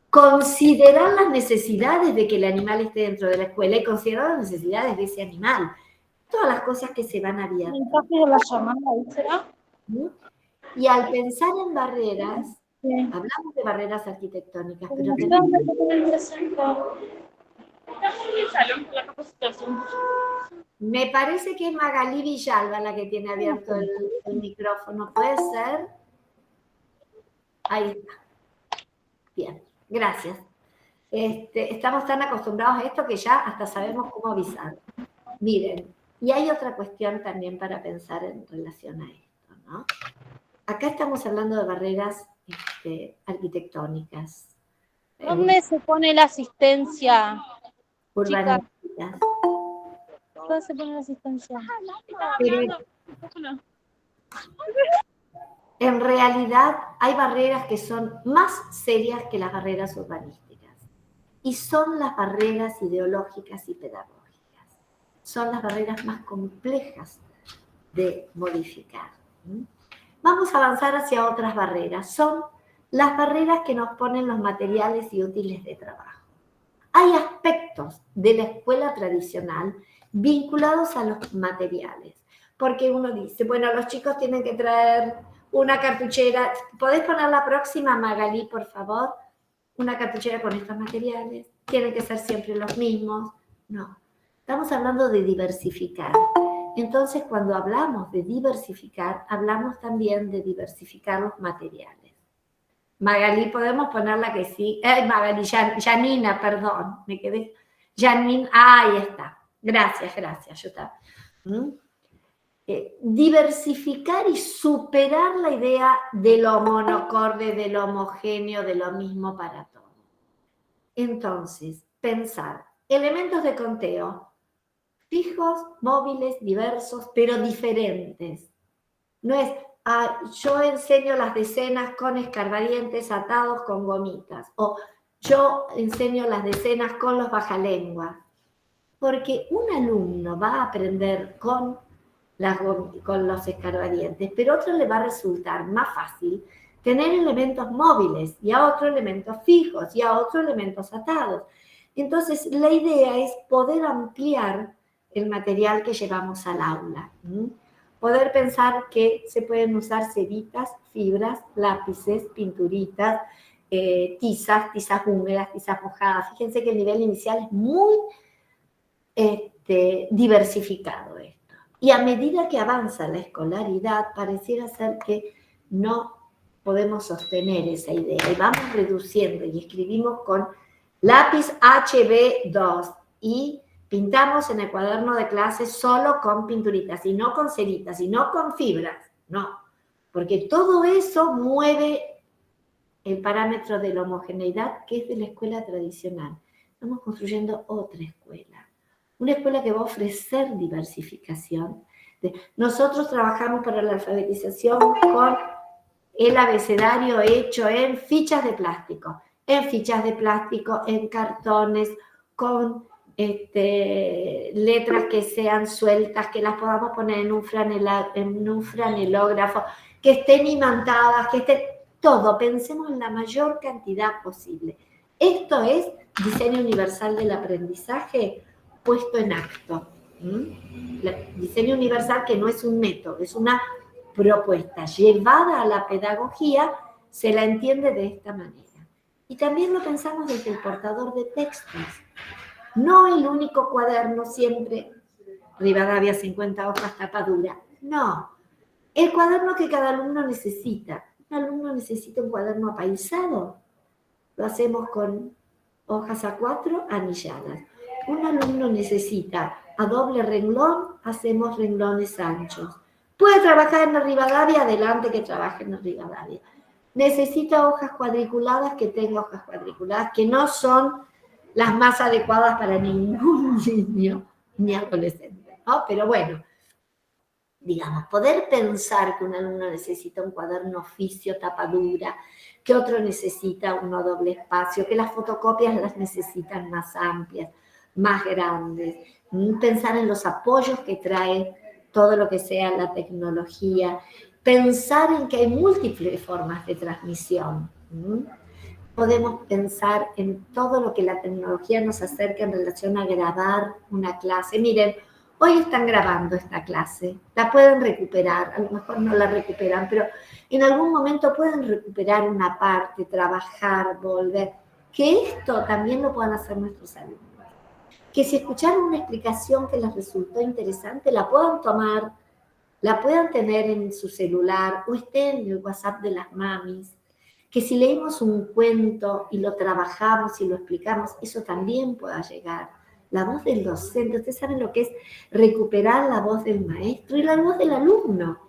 considerar las necesidades de que el animal esté dentro de la escuela y considerar las necesidades de ese animal. Todas las cosas que se van abiertas. Y al pensar en barreras, hablamos de barreras arquitectónicas, pero me parece que es Magalí Villalba la que tiene abierto el micrófono. ¿Puede ser? Ahí está. Bien, gracias. estamos tan acostumbrados a esto que ya hasta sabemos cómo avisar. Miren, y hay otra cuestión también para pensar en relación a esto, ¿no? Acá estamos hablando de barreras arquitectónicas. ¿Dónde se pone la asistencia? Urbanísticas. ¿Dónde se pone la asistencia? Pero en realidad hay barreras que son más serias que las barreras urbanísticas. Y son las barreras ideológicas y pedagógicas. Son las barreras más complejas de modificar. Vamos a avanzar hacia otras barreras. Son las barreras que nos ponen los materiales y útiles de trabajo. Hay aspectos de la escuela tradicional vinculados a los materiales. Porque uno dice, bueno, los chicos tienen que traer una cartuchera. ¿Podés poner la próxima, Magalí, por favor? Una cartuchera con estos materiales. Tienen que ser siempre los mismos. No. Estamos hablando de diversificar. Entonces, cuando hablamos de diversificar, hablamos también de diversificar los materiales. Magalí, ¿podemos ponerla que sí? Magalí, Janina, perdón, me quedé. Janina, ahí está. Gracias, yo estaba. Diversificar y superar la idea de lo monocorde, de lo homogéneo, de lo mismo para todo. Entonces, pensar elementos de conteo, fijos, móviles, diversos, pero diferentes. No es, yo enseño las decenas con escarbadientes atados con gomitas, o yo enseño las decenas con los bajalenguas. Porque un alumno va a aprender con los escarbadientes, pero a otro le va a resultar más fácil tener elementos móviles, y a otro elementos fijos, y a otro elementos atados. Entonces, la idea es poder ampliar el material que llevamos al aula. Poder pensar que se pueden usar cebitas, fibras, lápices, pinturitas, tizas húmedas, tizas mojadas. Fíjense que el nivel inicial es muy diversificado esto. Y a medida que avanza la escolaridad, pareciera ser que no podemos sostener esa idea. Y vamos reduciendo y escribimos con lápiz HB2 y pintamos en el cuaderno de clase solo con pinturitas y no con ceritas y no con fibras, no, porque todo eso mueve el parámetro de la homogeneidad que es de la escuela tradicional. Estamos construyendo otra escuela, una escuela que va a ofrecer diversificación. Nosotros trabajamos para la alfabetización con el abecedario hecho en fichas de plástico, en cartones, con letras que sean sueltas, que las podamos poner en un franelógrafo, que estén imantadas, que estén... Todo, pensemos en la mayor cantidad posible. Esto es diseño universal del aprendizaje puesto en acto. Diseño universal que no es un método, es una propuesta llevada a la pedagogía, se la entiende de esta manera. Y también lo pensamos desde el portador de textos. No el único cuaderno siempre, Rivadavia 50 hojas, tapa dura. No, el cuaderno que cada alumno necesita. Un alumno necesita un cuaderno apaisado. Lo hacemos con hojas A4 anilladas. Un alumno necesita a doble renglón, hacemos renglones anchos. Puede trabajar en la Rivadavia, adelante que trabaje en la Rivadavia. Necesita hojas cuadriculadas, que tenga hojas cuadriculadas, que no son las más adecuadas para ningún niño ni adolescente, ¿no? Pero bueno, digamos, poder pensar que un alumno necesita un cuaderno oficio, tapa dura, que otro necesita uno a doble espacio, que las fotocopias las necesitan más amplias, más grandes. Pensar en los apoyos que trae todo lo que sea la tecnología. Pensar en que hay múltiples formas de transmisión. Podemos pensar en todo lo que la tecnología nos acerca en relación a grabar una clase. Miren, hoy están grabando esta clase, la pueden recuperar, a lo mejor no la recuperan, pero en algún momento pueden recuperar una parte, trabajar, volver. Que esto también lo puedan hacer nuestros alumnos. Que si escucharon una explicación que les resultó interesante, la puedan tomar, la puedan tener en su celular o esté en el WhatsApp de las mamis. que si leímos un cuento y lo trabajamos y lo explicamos, eso también pueda llegar. La voz del docente, ustedes saben lo que es recuperar la voz del maestro y la voz del alumno.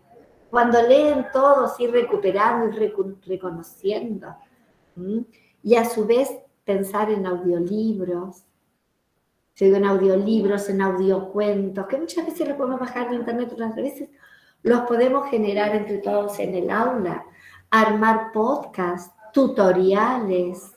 Cuando leen todos, ir recuperando y reconociendo. Y a su vez pensar en audiolibros. Yo digo en audiolibros, en audiocuentos, que muchas veces los podemos bajar de internet, otras veces los podemos generar entre todos en el aula. Armar podcasts, tutoriales.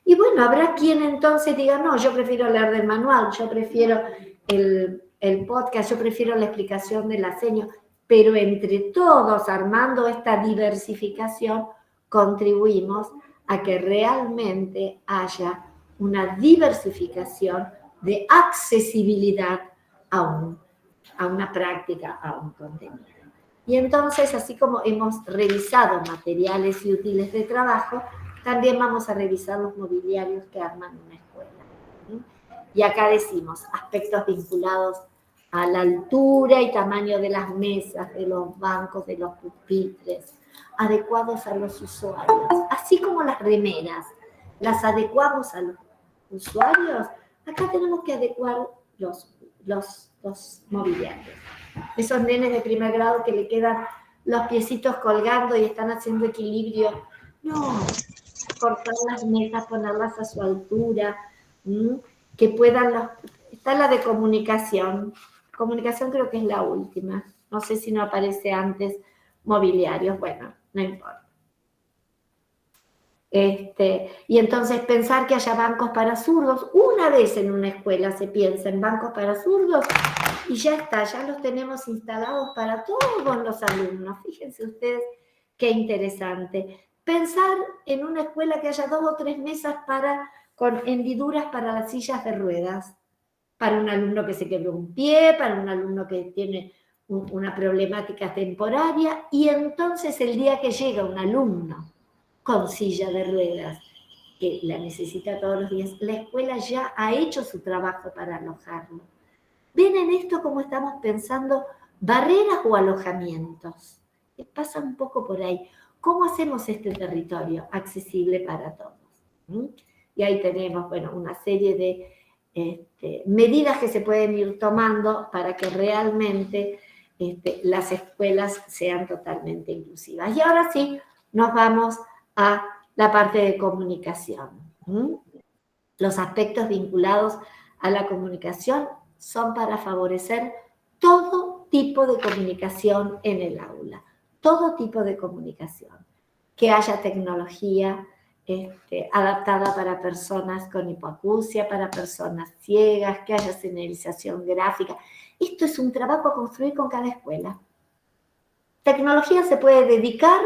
Y bueno, habrá quien entonces diga, no, yo prefiero leer del manual, yo prefiero el podcast, yo prefiero la explicación de la seña, pero entre todos, armando esta diversificación, contribuimos a que realmente haya una diversificación de accesibilidad a una práctica, a un contenido. Y entonces, así como hemos revisado materiales y útiles de trabajo, también vamos a revisar los mobiliarios que arman una escuela. Y acá decimos aspectos vinculados a la altura y tamaño de las mesas, de los bancos, de los pupitres, adecuados a los usuarios. Así como las remeras, las adecuamos a los usuarios, acá tenemos que adecuar los mobiliarios. Esos nenes de primer grado que le quedan los piecitos colgando y están haciendo equilibrio. No, cortar las mesas, ponerlas a su altura, que puedan... Está la de comunicación. Comunicación creo que es la última. No sé si no aparece antes mobiliarios. Bueno, no importa. Y entonces pensar que haya bancos para zurdos. Una vez en una escuela se piensa en bancos para zurdos y ya está, ya los tenemos instalados para todos los alumnos. Fíjense ustedes qué interesante. Pensar en una escuela que haya 2 o 3 mesas con hendiduras para las sillas de ruedas, para un alumno que se quebró un pie, para un alumno que tiene una problemática temporaria, y entonces el día que llega un alumno con silla de ruedas, que la necesita todos los días, la escuela ya ha hecho su trabajo para alojarlo. ¿Ven en esto cómo estamos pensando barreras o alojamientos? Pasa un poco por ahí. ¿Cómo hacemos este territorio accesible para todos? Y ahí tenemos, bueno, una serie de medidas que se pueden ir tomando para que realmente las escuelas sean totalmente inclusivas. Y ahora sí, nos vamos a la parte de comunicación. Los aspectos vinculados a la comunicación son para favorecer todo tipo de comunicación en el aula, todo tipo de comunicación, que haya tecnología adaptada para personas con hipoacusia, para personas ciegas, que haya señalización gráfica. Esto es un trabajo a construir con cada escuela. Tecnología se puede dedicar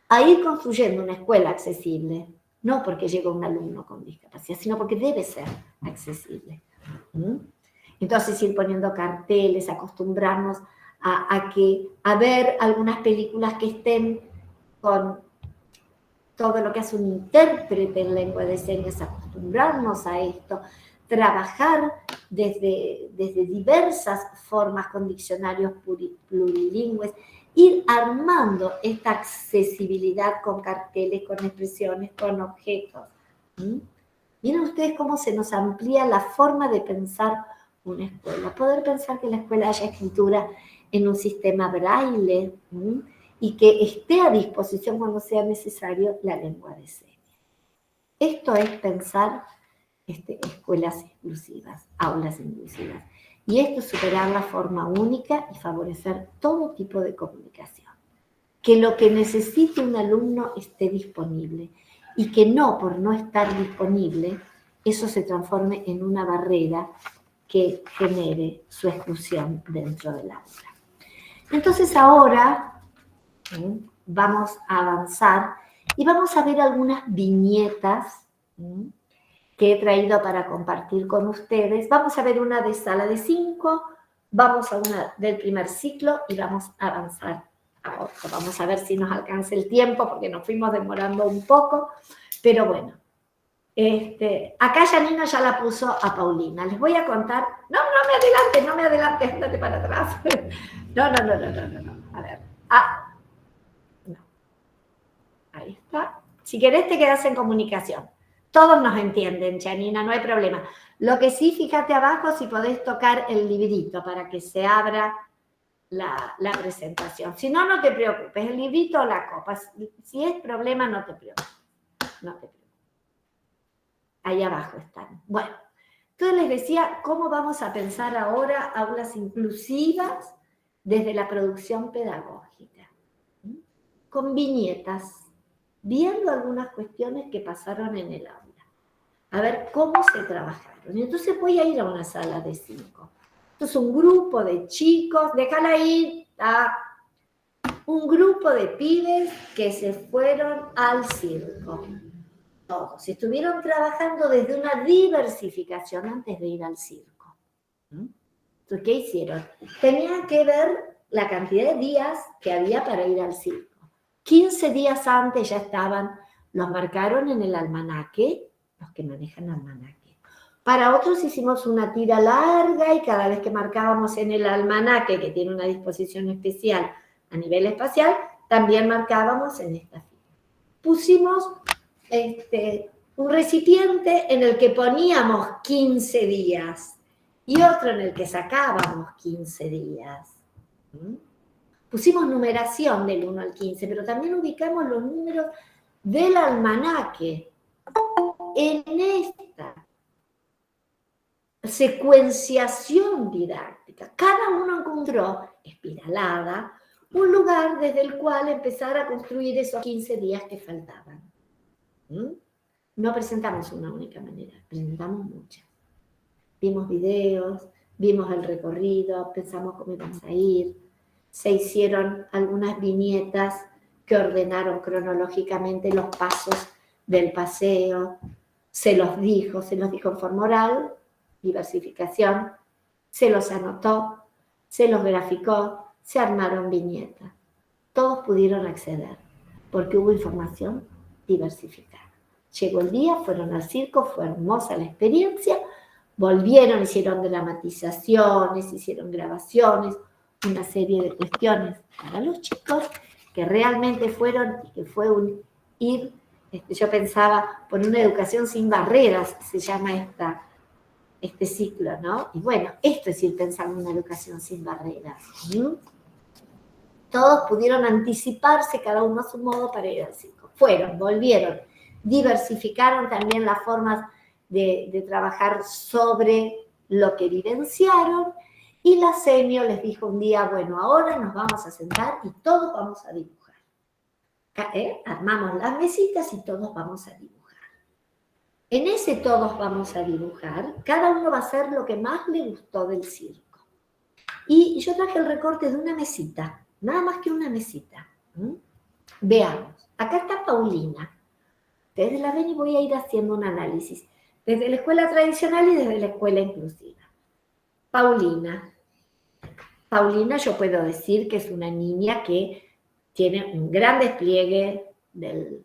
a ir construyendo una escuela accesible, no porque llega un alumno con discapacidad, sino porque debe ser accesible. Entonces ir poniendo carteles, acostumbrarnos a ver algunas películas que estén con todo lo que hace un intérprete en lengua de señas, acostumbrarnos a esto, trabajar desde diversas formas con diccionarios plurilingües, ir armando esta accesibilidad con carteles, con expresiones, con objetos. Miren ustedes cómo se nos amplía la forma de pensar una escuela. Poder pensar que en la escuela haya escritura en un sistema braille y que esté a disposición cuando sea necesario la lengua de señas. Esto es pensar escuelas inclusivas, aulas inclusivas. Y esto es superar la forma única y favorecer todo tipo de comunicación. Que lo que necesite un alumno esté disponible y que no, por no estar disponible, eso se transforme en una barrera que genere su exclusión dentro del aula. Entonces ahora vamos a avanzar y vamos a ver algunas viñetas que he traído para compartir con ustedes. Vamos a ver una de sala de 5, vamos a una del primer ciclo y vamos a avanzar a otro. Vamos a ver si nos alcanza el tiempo porque nos fuimos demorando un poco, pero bueno. Acá Janina ya la puso a Paulina. Les voy a contar. No me adelantes, andate para atrás. No. A ver. No. Ahí. Si querés te quedás en comunicación. Todos nos entienden, Janina, no hay problema. Lo que sí, fíjate abajo si podés tocar el librito para que se abra la presentación. Si no, no te preocupes, el librito o la copa. Si es problema, no te preocupes. No te preocupes. Ahí abajo están. Bueno, entonces les decía cómo vamos a pensar ahora aulas inclusivas desde la producción pedagógica. Con viñetas, viendo algunas cuestiones que pasaron en el aula. A ver cómo se trabajaron. Entonces voy a ir a una sala de 5. Entonces un grupo de chicos, déjala ir, un grupo de pibes que se fueron al circo. Todos estuvieron trabajando desde una diversificación antes de ir al circo. Entonces, ¿qué hicieron? Tenían que ver la cantidad de días que había para ir al circo. 15 días antes ya estaban, los marcaron en el almanaque, los que manejan almanaque. Para otros hicimos una tira larga y cada vez que marcábamos en el almanaque, que tiene una disposición especial a nivel espacial, también marcábamos en esta fila. Pusimos un recipiente en el que poníamos 15 días y otro en el que sacábamos 15 días. Pusimos numeración del 1 al 15, pero también ubicamos los números del almanaque. En esta secuenciación didáctica, cada uno encontró, espiralada, un lugar desde el cual empezar a construir esos 15 días que faltaban. No presentamos una única manera, presentamos muchas. Vimos videos, vimos el recorrido, pensamos cómo íbamos a ir, se hicieron algunas viñetas que ordenaron cronológicamente los pasos del paseo, se los dijo en forma oral, diversificación, se los anotó, se los graficó, se armaron viñetas. Todos pudieron acceder, porque hubo información diversificada. Llegó el día, fueron al circo, fue hermosa la experiencia, volvieron, hicieron dramatizaciones, hicieron grabaciones, una serie de cuestiones para los chicos que realmente fueron, y que fue un ir, yo pensaba, por una educación sin barreras, se llama este ciclo, ¿no? Y bueno, esto es ir pensando en una educación sin barreras. Todos pudieron anticiparse, cada uno a su modo, para ir al circo. Fueron, volvieron, diversificaron también las formas de trabajar sobre lo que vivenciaron, y la senio les dijo un día, bueno, ahora nos vamos a sentar y todos vamos a dibujar. Armamos las mesitas y todos vamos a dibujar. En ese todos vamos a dibujar, cada uno va a hacer lo que más le gustó del circo. Y yo traje el recorte de una mesita, nada más que una mesita. Veamos, acá está Paulina. Ustedes la ven y voy a ir haciendo un análisis, desde la escuela tradicional y desde la escuela inclusiva. Paulina, yo puedo decir que es una niña que tiene un gran despliegue del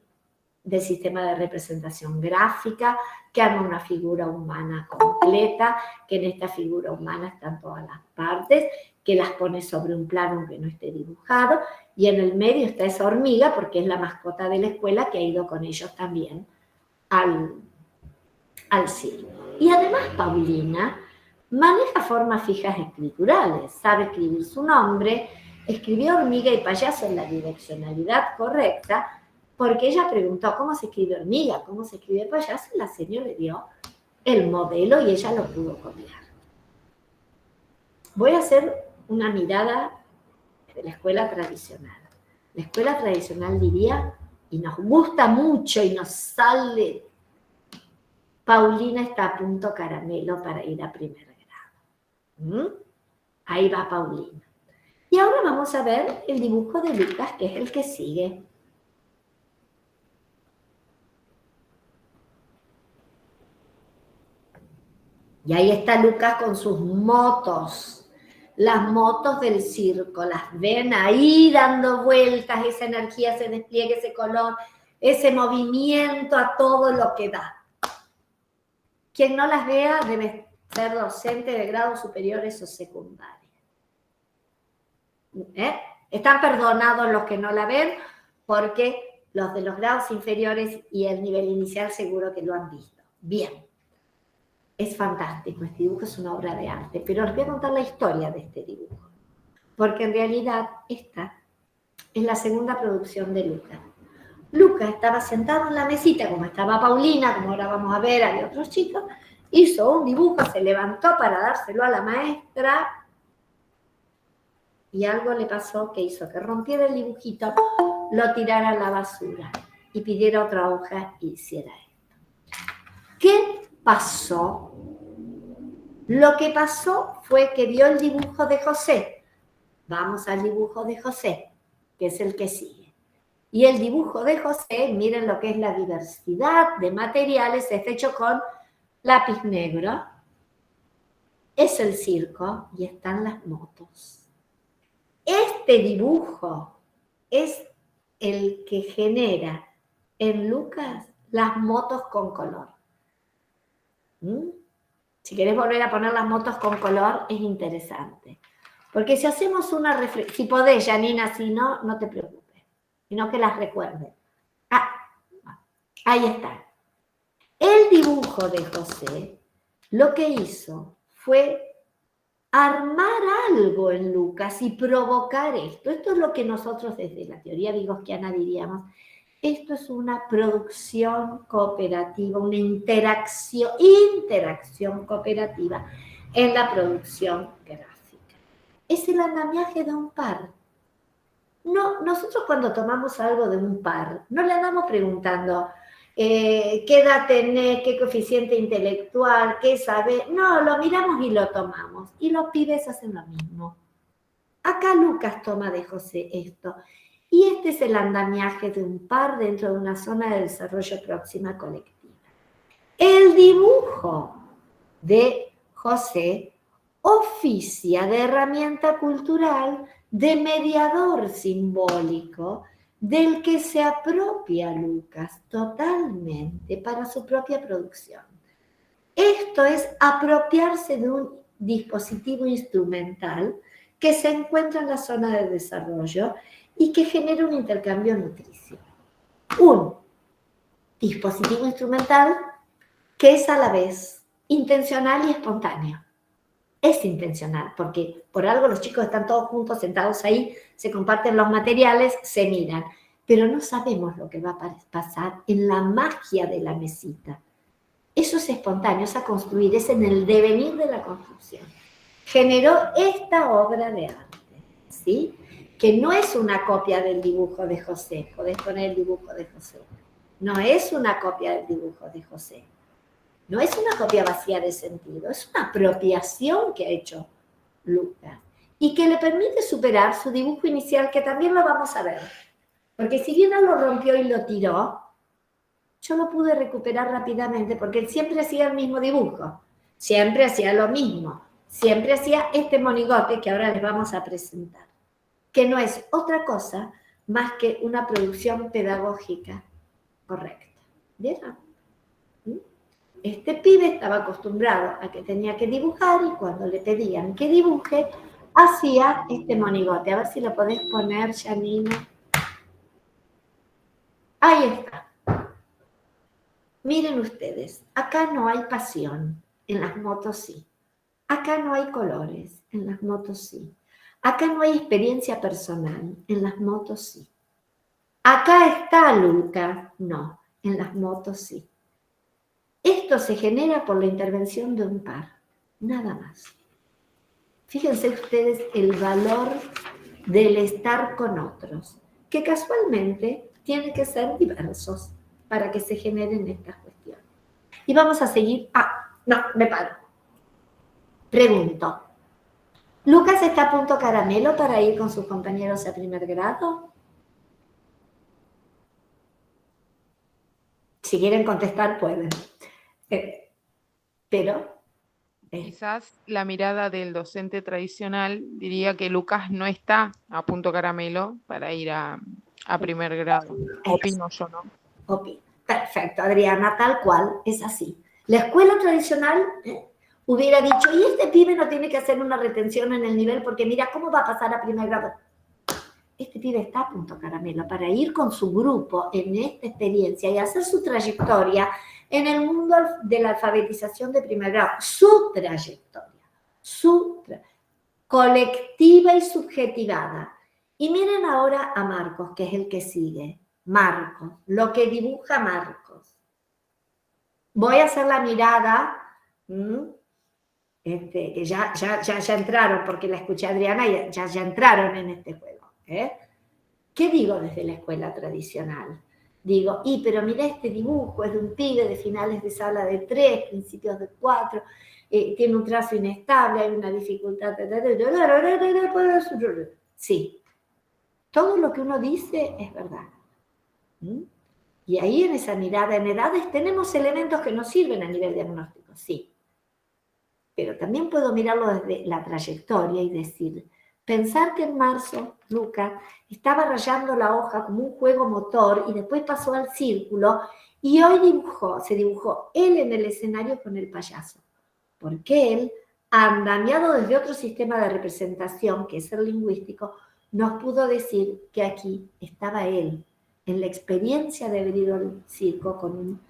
sistema de representación gráfica, que arma una figura humana completa, que en esta figura humana están todas las partes, que las pone sobre un plano aunque no esté dibujado, y en el medio está esa hormiga, porque es la mascota de la escuela que ha ido con ellos también al circo. Y además Paulina maneja formas fijas escriturales, sabe escribir su nombre, escribió hormiga y payaso en la direccionalidad correcta, porque ella preguntó cómo se escribe hormiga, cómo se escribe payaso, y la señora le dio el modelo y ella lo pudo copiar. Voy a hacer una mirada de la escuela tradicional. La escuela tradicional diría, y nos gusta mucho y nos sale, Paulina está a punto caramelo para ir a primer grado. Ahí va Paulina. Y ahora vamos a ver el dibujo de Lucas, que es el que sigue. Y ahí está Lucas con sus motos, las motos del circo, las ven ahí dando vueltas, esa energía, ese despliegue, ese color, ese movimiento a todo lo que da. Quien no las vea debe ser docente de grados superiores o secundarios. Están perdonados los que no la ven, porque los de los grados inferiores y el nivel inicial seguro que lo han visto. Bien, es fantástico, este dibujo es una obra de arte, pero os voy a contar la historia de este dibujo, porque en realidad esta es la segunda producción de Lucas. Lucas estaba sentado en la mesita, como estaba Paulina, como ahora vamos a ver, hay otros chicos, hizo un dibujo, se levantó para dárselo a la maestra y algo le pasó que hizo que rompiera el dibujito, lo tirara a la basura y pidiera otra hoja y hiciera esto. ¿Qué pasó? Lo que pasó fue que vio el dibujo de José. Vamos al dibujo de José, que es el que sigue. Y el dibujo de José, miren lo que es la diversidad de materiales, está hecho con lápiz negro. Es el circo y están las motos. Este dibujo es el que genera en Lucas las motos con color. Si querés volver a poner las motos con color, es interesante. Porque si hacemos una reflexión, si podés, Janina, si no, no te preocupes, sino que las recuerden. Ahí está. El dibujo de José lo que hizo fue armar algo en Lucas y provocar esto. Esto es lo que nosotros desde la teoría vigosquiana diríamos. Esto es una producción cooperativa, una interacción cooperativa en la producción gráfica. Es el andamiaje de un par. No, nosotros cuando tomamos algo de un par, no le andamos preguntando qué edad tenés, qué coeficiente intelectual, qué sabés. No, lo miramos y lo tomamos. Y los pibes hacen lo mismo. Acá Lucas toma de José esto. Y este es el andamiaje de un par dentro de una zona de desarrollo próxima colectiva. El dibujo de José oficia de herramienta cultural, de mediador simbólico, del que se apropia Lucas totalmente para su propia producción. Esto es apropiarse de un dispositivo instrumental que se encuentra en la zona de desarrollo y que genera un intercambio nutricio. Un dispositivo instrumental que es a la vez intencional y espontáneo. Es intencional, porque por algo los chicos están todos juntos, sentados ahí, se comparten los materiales, se miran, pero no sabemos lo que va a pasar en la magia de la mesita. Eso es espontáneo, es a construir, es en el devenir de la construcción. Generó esta obra de arte, ¿sí? Que no es una copia del dibujo de José, podés poner el dibujo de José, no es una copia del dibujo de José. No es una copia vacía de sentido, es una apropiación que ha hecho Lucas y que le permite superar su dibujo inicial, que también lo vamos a ver. Porque si bien él lo rompió y lo tiró, yo lo pude recuperar rápidamente porque él siempre hacía el mismo dibujo, siempre hacía lo mismo, siempre hacía este monigote que ahora les vamos a presentar, que no es otra cosa más que una producción pedagógica correcta. ¿Vieron? Este pibe estaba acostumbrado a que tenía que dibujar y cuando le pedían que dibuje, hacía este monigote. A ver si lo podés poner, Janina. Ahí está. Miren ustedes, acá no hay pasión, en las motos sí. Acá no hay colores, en las motos sí. Acá no hay experiencia personal, en las motos sí. Acá está Lucas, no, en las motos sí. Esto se genera por la intervención de un par, nada más. Fíjense ustedes el valor del estar con otros, que casualmente tienen que ser diversos para que se generen estas cuestiones. Y vamos a seguir. No, me paro. Pregunto, ¿Lucas está a punto caramelo para ir con sus compañeros a primer grado? Si quieren contestar, pueden. Pero quizás la mirada del docente tradicional diría que Lucas no está a punto caramelo para ir a primer grado. Opino yo, ¿no? Opino. Perfecto, Adriana, tal cual, es así. La escuela tradicional hubiera dicho, y este pibe no tiene que hacer una retención en el nivel porque mira cómo va a pasar a primer grado. este pibe está a punto caramelo para ir con su grupo en esta experiencia y hacer su trayectoria en el mundo de la alfabetización de primer grado. Su trayectoria, colectiva y subjetivada. Y miren ahora a Marcos, que es el que sigue. Marcos, lo que dibuja Marcos. Voy a hacer la mirada, que ya entraron, porque la escuché a Adriana y ya entraron en este juego. ¿Qué digo desde la escuela tradicional? Digo, pero mira este dibujo, es de un pibe de finales de sala de 3, principios de 4, tiene un trazo inestable, hay una dificultad. Sí, todo lo que uno dice es verdad. Y ahí en esa mirada en edades tenemos elementos que nos sirven a nivel diagnóstico, sí. Pero también puedo mirarlo desde la trayectoria y decir, pensar que en marzo, Lucas, estaba rayando la hoja como un juego motor y después pasó al círculo y hoy se dibujó él en el escenario con el payaso. Porque él, andamiado desde otro sistema de representación, que es el lingüístico, nos pudo decir que aquí estaba él, en la experiencia de haber ido al circo con un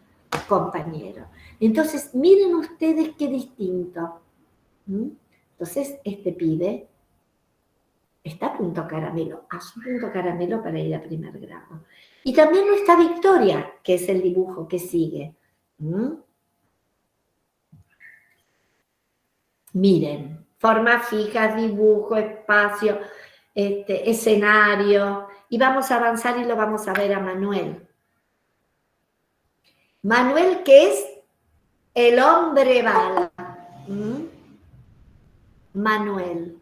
compañero. Entonces, miren ustedes qué distinto. Entonces, este pibe está a punto caramelo, a su punto caramelo para ir a primer grado. Y también no está Victoria, que es el dibujo que sigue. Miren, formas fijas, dibujo, espacio, escenario. Y vamos a avanzar y lo vamos a ver a Manuel. Manuel, que es el hombre bala. Manuel.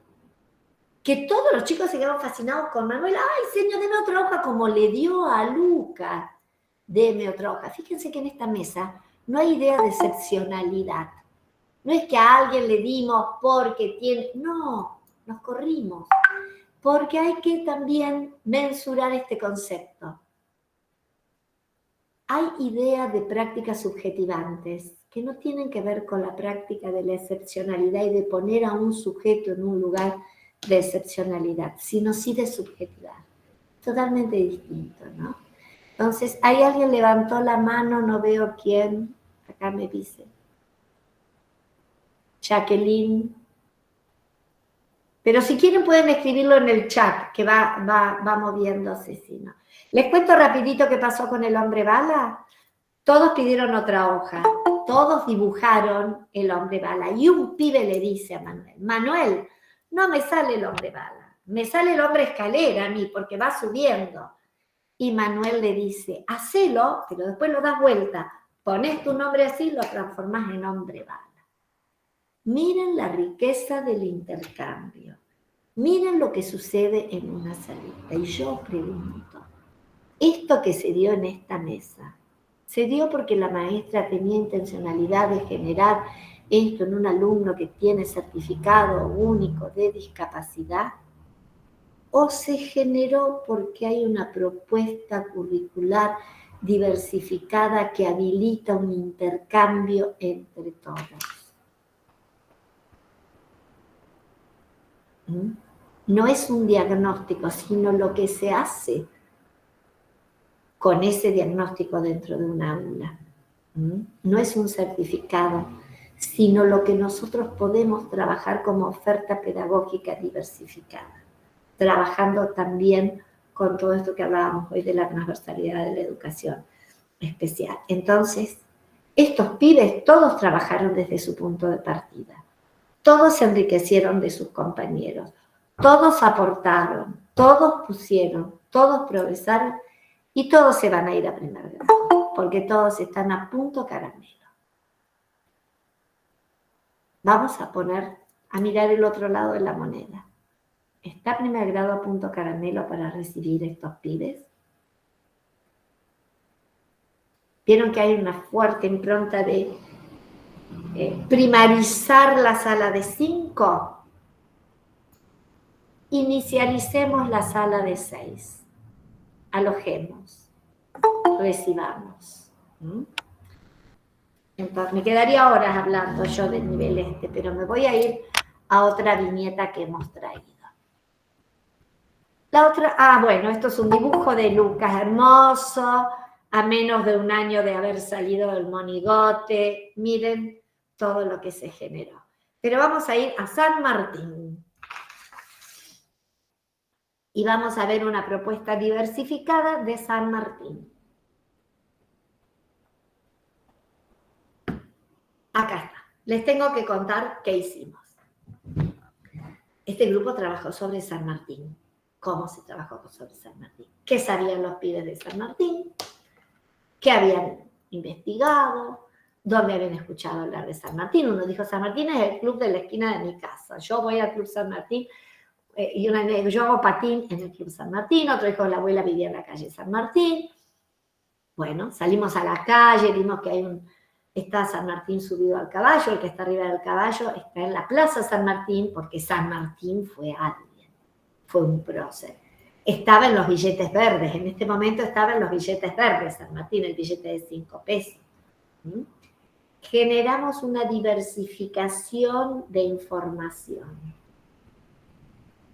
Que todos los chicos se quedaron fascinados con Manuel. ¡Ay, señor, deme otra hoja! Como le dio a Lucas. Deme otra hoja. Fíjense que en esta mesa no hay idea de excepcionalidad. No es que a alguien le dimos porque tiene... No, nos corrimos. Porque hay que también mensurar este concepto. Hay ideas de prácticas subjetivantes que no tienen que ver con la práctica de la excepcionalidad y de poner a un sujeto en un lugar de excepcionalidad, sino sí de subjetividad. Totalmente distinto, ¿no? Entonces, ahí alguien levantó la mano, no veo quién, acá me dice. Jacqueline. Pero si quieren pueden escribirlo en el chat, que va moviéndose, si no. Les cuento rapidito qué pasó con el hombre bala. Todos pidieron otra hoja, todos dibujaron el hombre bala. Y un pibe le dice a Manuel, Manuel, no me sale el hombre bala, me sale el hombre escalera a mí, porque va subiendo. Y Manuel le dice, hacelo, pero después lo das vuelta, pones tu nombre así y lo transformás en hombre bala. Miren la riqueza del intercambio. Miren lo que sucede en una salita. Y yo pregunto, esto que se dio en esta mesa, ¿se dio porque la maestra tenía intencionalidad de generar esto en un alumno que tiene certificado único de discapacidad? ¿O se generó porque hay una propuesta curricular diversificada que habilita un intercambio entre todos? No es un diagnóstico, sino lo que se hace con ese diagnóstico dentro de un aula. No es un certificado, sino lo que nosotros podemos trabajar como oferta pedagógica diversificada, trabajando también con todo esto que hablábamos hoy de la transversalidad de la educación especial. Entonces, estos pibes todos trabajaron desde su punto de partida. Todos se enriquecieron de sus compañeros, todos aportaron, todos pusieron, todos progresaron y todos se van a ir a primer grado, porque todos están a punto caramelo. Vamos a mirar el otro lado de la moneda. ¿Está primer grado a punto caramelo para recibir estos pibes? ¿Vieron que hay una fuerte impronta de primarizar la sala de 5? Inicialicemos la sala de 6. Alojemos, recibamos. Entonces, me quedaría horas hablando yo del nivel pero me voy a ir a otra viñeta que hemos traído. La otra, bueno, esto es un dibujo de Lucas, hermoso, a menos de un año de haber salido del monigote. Miren todo lo que se generó. Pero vamos a ir a San Martín. Y vamos a ver una propuesta diversificada de San Martín. Acá está. Les tengo que contar qué hicimos. Este grupo trabajó sobre San Martín. ¿Cómo se trabajó sobre San Martín? ¿Qué sabían los pibes de San Martín? ¿Qué habían investigado? ¿Dónde habían escuchado hablar de San Martín? Uno dijo, San Martín es el club de la esquina de mi casa. Yo voy al Club San Martín y yo hago patín en el Club San Martín. Otro dijo, la abuela vivía en la calle San Martín. Bueno, salimos a la calle, vimos que está San Martín subido al caballo, el que está arriba del caballo está en la Plaza San Martín, porque San Martín fue alguien, fue un prócer. Estaba en los billetes verdes, en este momento estaba en los billetes verdes San Martín, el billete de 5 pesos. Generamos una diversificación de información.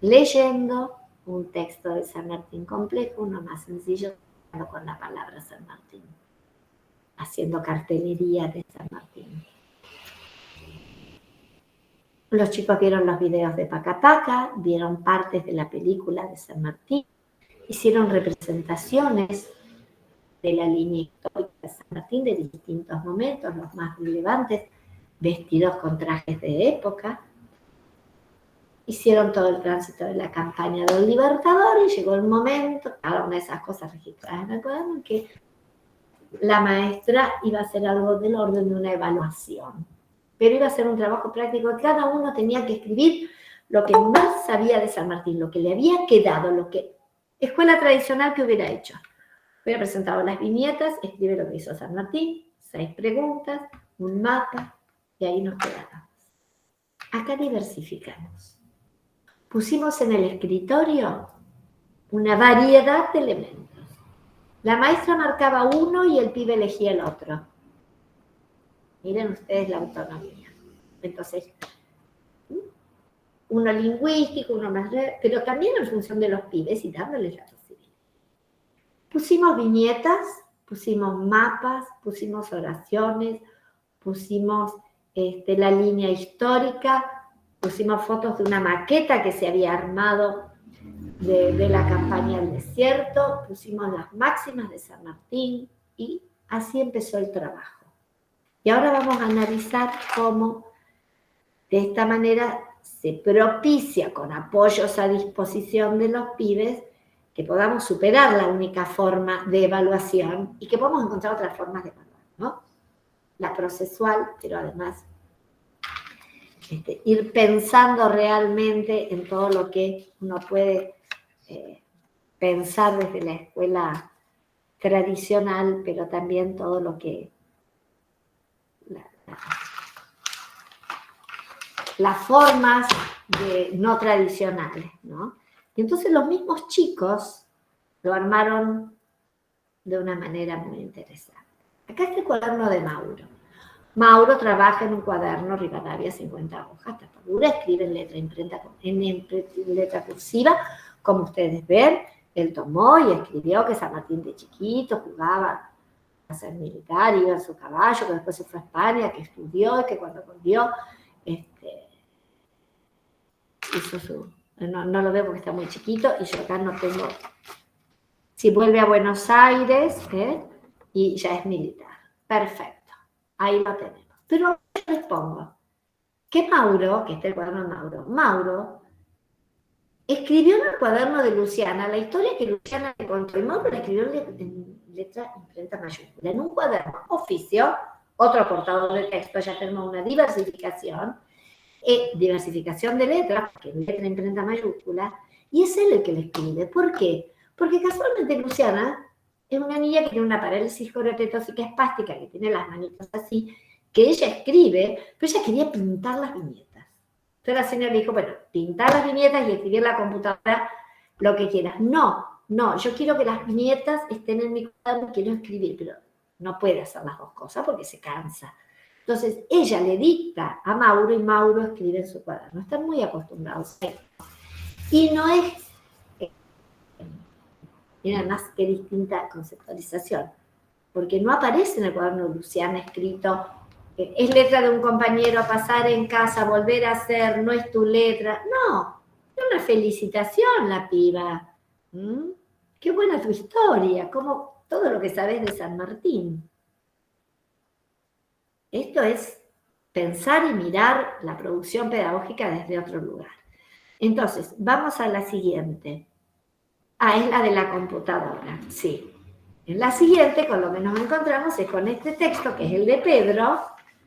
Leyendo un texto de San Martín complejo, uno más sencillo, con la palabra San Martín. Haciendo cartelería de San Martín. Los chicos vieron los videos de Paca Paca, vieron partes de la película de San Martín, hicieron representaciones de la línea histórica de San Martín de distintos momentos, los más relevantes, vestidos con trajes de época. Hicieron todo el tránsito de la campaña del Libertador y llegó el momento, cada una de esas cosas registradas en el cuaderno, en que la maestra iba a hacer algo del orden de una evaluación. Pero iba a ser un trabajo práctico. Cada uno tenía que escribir lo que más sabía de San Martín, lo que le había quedado, lo que escuela tradicional que hubiera hecho. Hubiera presentado las viñetas, escribe lo que hizo San Martín, 6 preguntas, un mapa, y ahí nos quedamos. Acá diversificamos. Pusimos en el escritorio una variedad de elementos. La maestra marcaba uno y el pibe elegía el otro. Miren ustedes la autonomía. Entonces, uno lingüístico, uno más, pero también en función de los pibes y dándoles la posibilidad. Pusimos viñetas, pusimos mapas, pusimos oraciones, pusimos la línea histórica, pusimos fotos de una maqueta que se había armado de la campaña del desierto, pusimos las máximas de San Martín y así empezó el trabajo. Y ahora vamos a analizar cómo de esta manera se propicia con apoyos a disposición de los pibes que podamos superar la única forma de evaluación y que podamos encontrar otras formas de evaluar, ¿no? La procesual, pero además ir pensando realmente en todo lo que uno puede pensar desde la escuela tradicional, pero también todo lo que las formas no tradicionales, ¿no? Y entonces los mismos chicos lo armaron de una manera muy interesante. Acá está el cuaderno de Mauro. Mauro trabaja en un cuaderno Rivadavia 50 hojas, tapa dura, escribe en letra cursiva, como ustedes ven. Él tomó y escribió que San Martín de chiquito jugaba a ser militar, iba en su caballo, que después se fue a España, que estudió y que cuando volvió hizo su... No lo veo porque está muy chiquito y yo acá no tengo... Si vuelve a Buenos Aires y ya es militar. Perfecto. Ahí lo tenemos. Pero yo les pongo que Mauro, que está el cuaderno de Mauro escribió en el cuaderno de Luciana la historia que Luciana le contó. Y Mauro la escribió en letra imprenta mayúscula, en un cuaderno oficio, otro portador de texto, ya tenemos una diversificación de letras, que es letra imprenta mayúscula, y es él el que le escribe. ¿Por qué? Porque casualmente Luciana es una niña que tiene una parálisis coreotetóxica espástica, que tiene las manitas así, que ella escribe, pero ella quería pintar las viñetas. Entonces la señora le dijo, bueno, pintar las viñetas y escribir en la computadora lo que quieras. No, yo quiero que las viñetas estén en mi cuaderno, quiero escribir, pero no puede hacer las dos cosas porque se cansa. Entonces ella le dicta a Mauro y Mauro escribe en su cuaderno. Están muy acostumbrados a esto. Y no es Miren, además, qué distinta conceptualización. Porque no aparece en el cuaderno de Luciana escrito, es letra de un compañero, pasar en casa, volver a hacer, no es tu letra. No, es una felicitación la piba. Qué buena tu historia, como todo lo que sabes de San Martín. Esto es pensar y mirar la producción pedagógica desde otro lugar. Entonces, vamos a la siguiente. Es la de la computadora, sí. En la siguiente, con lo que nos encontramos es con este texto, que es el de Pedro.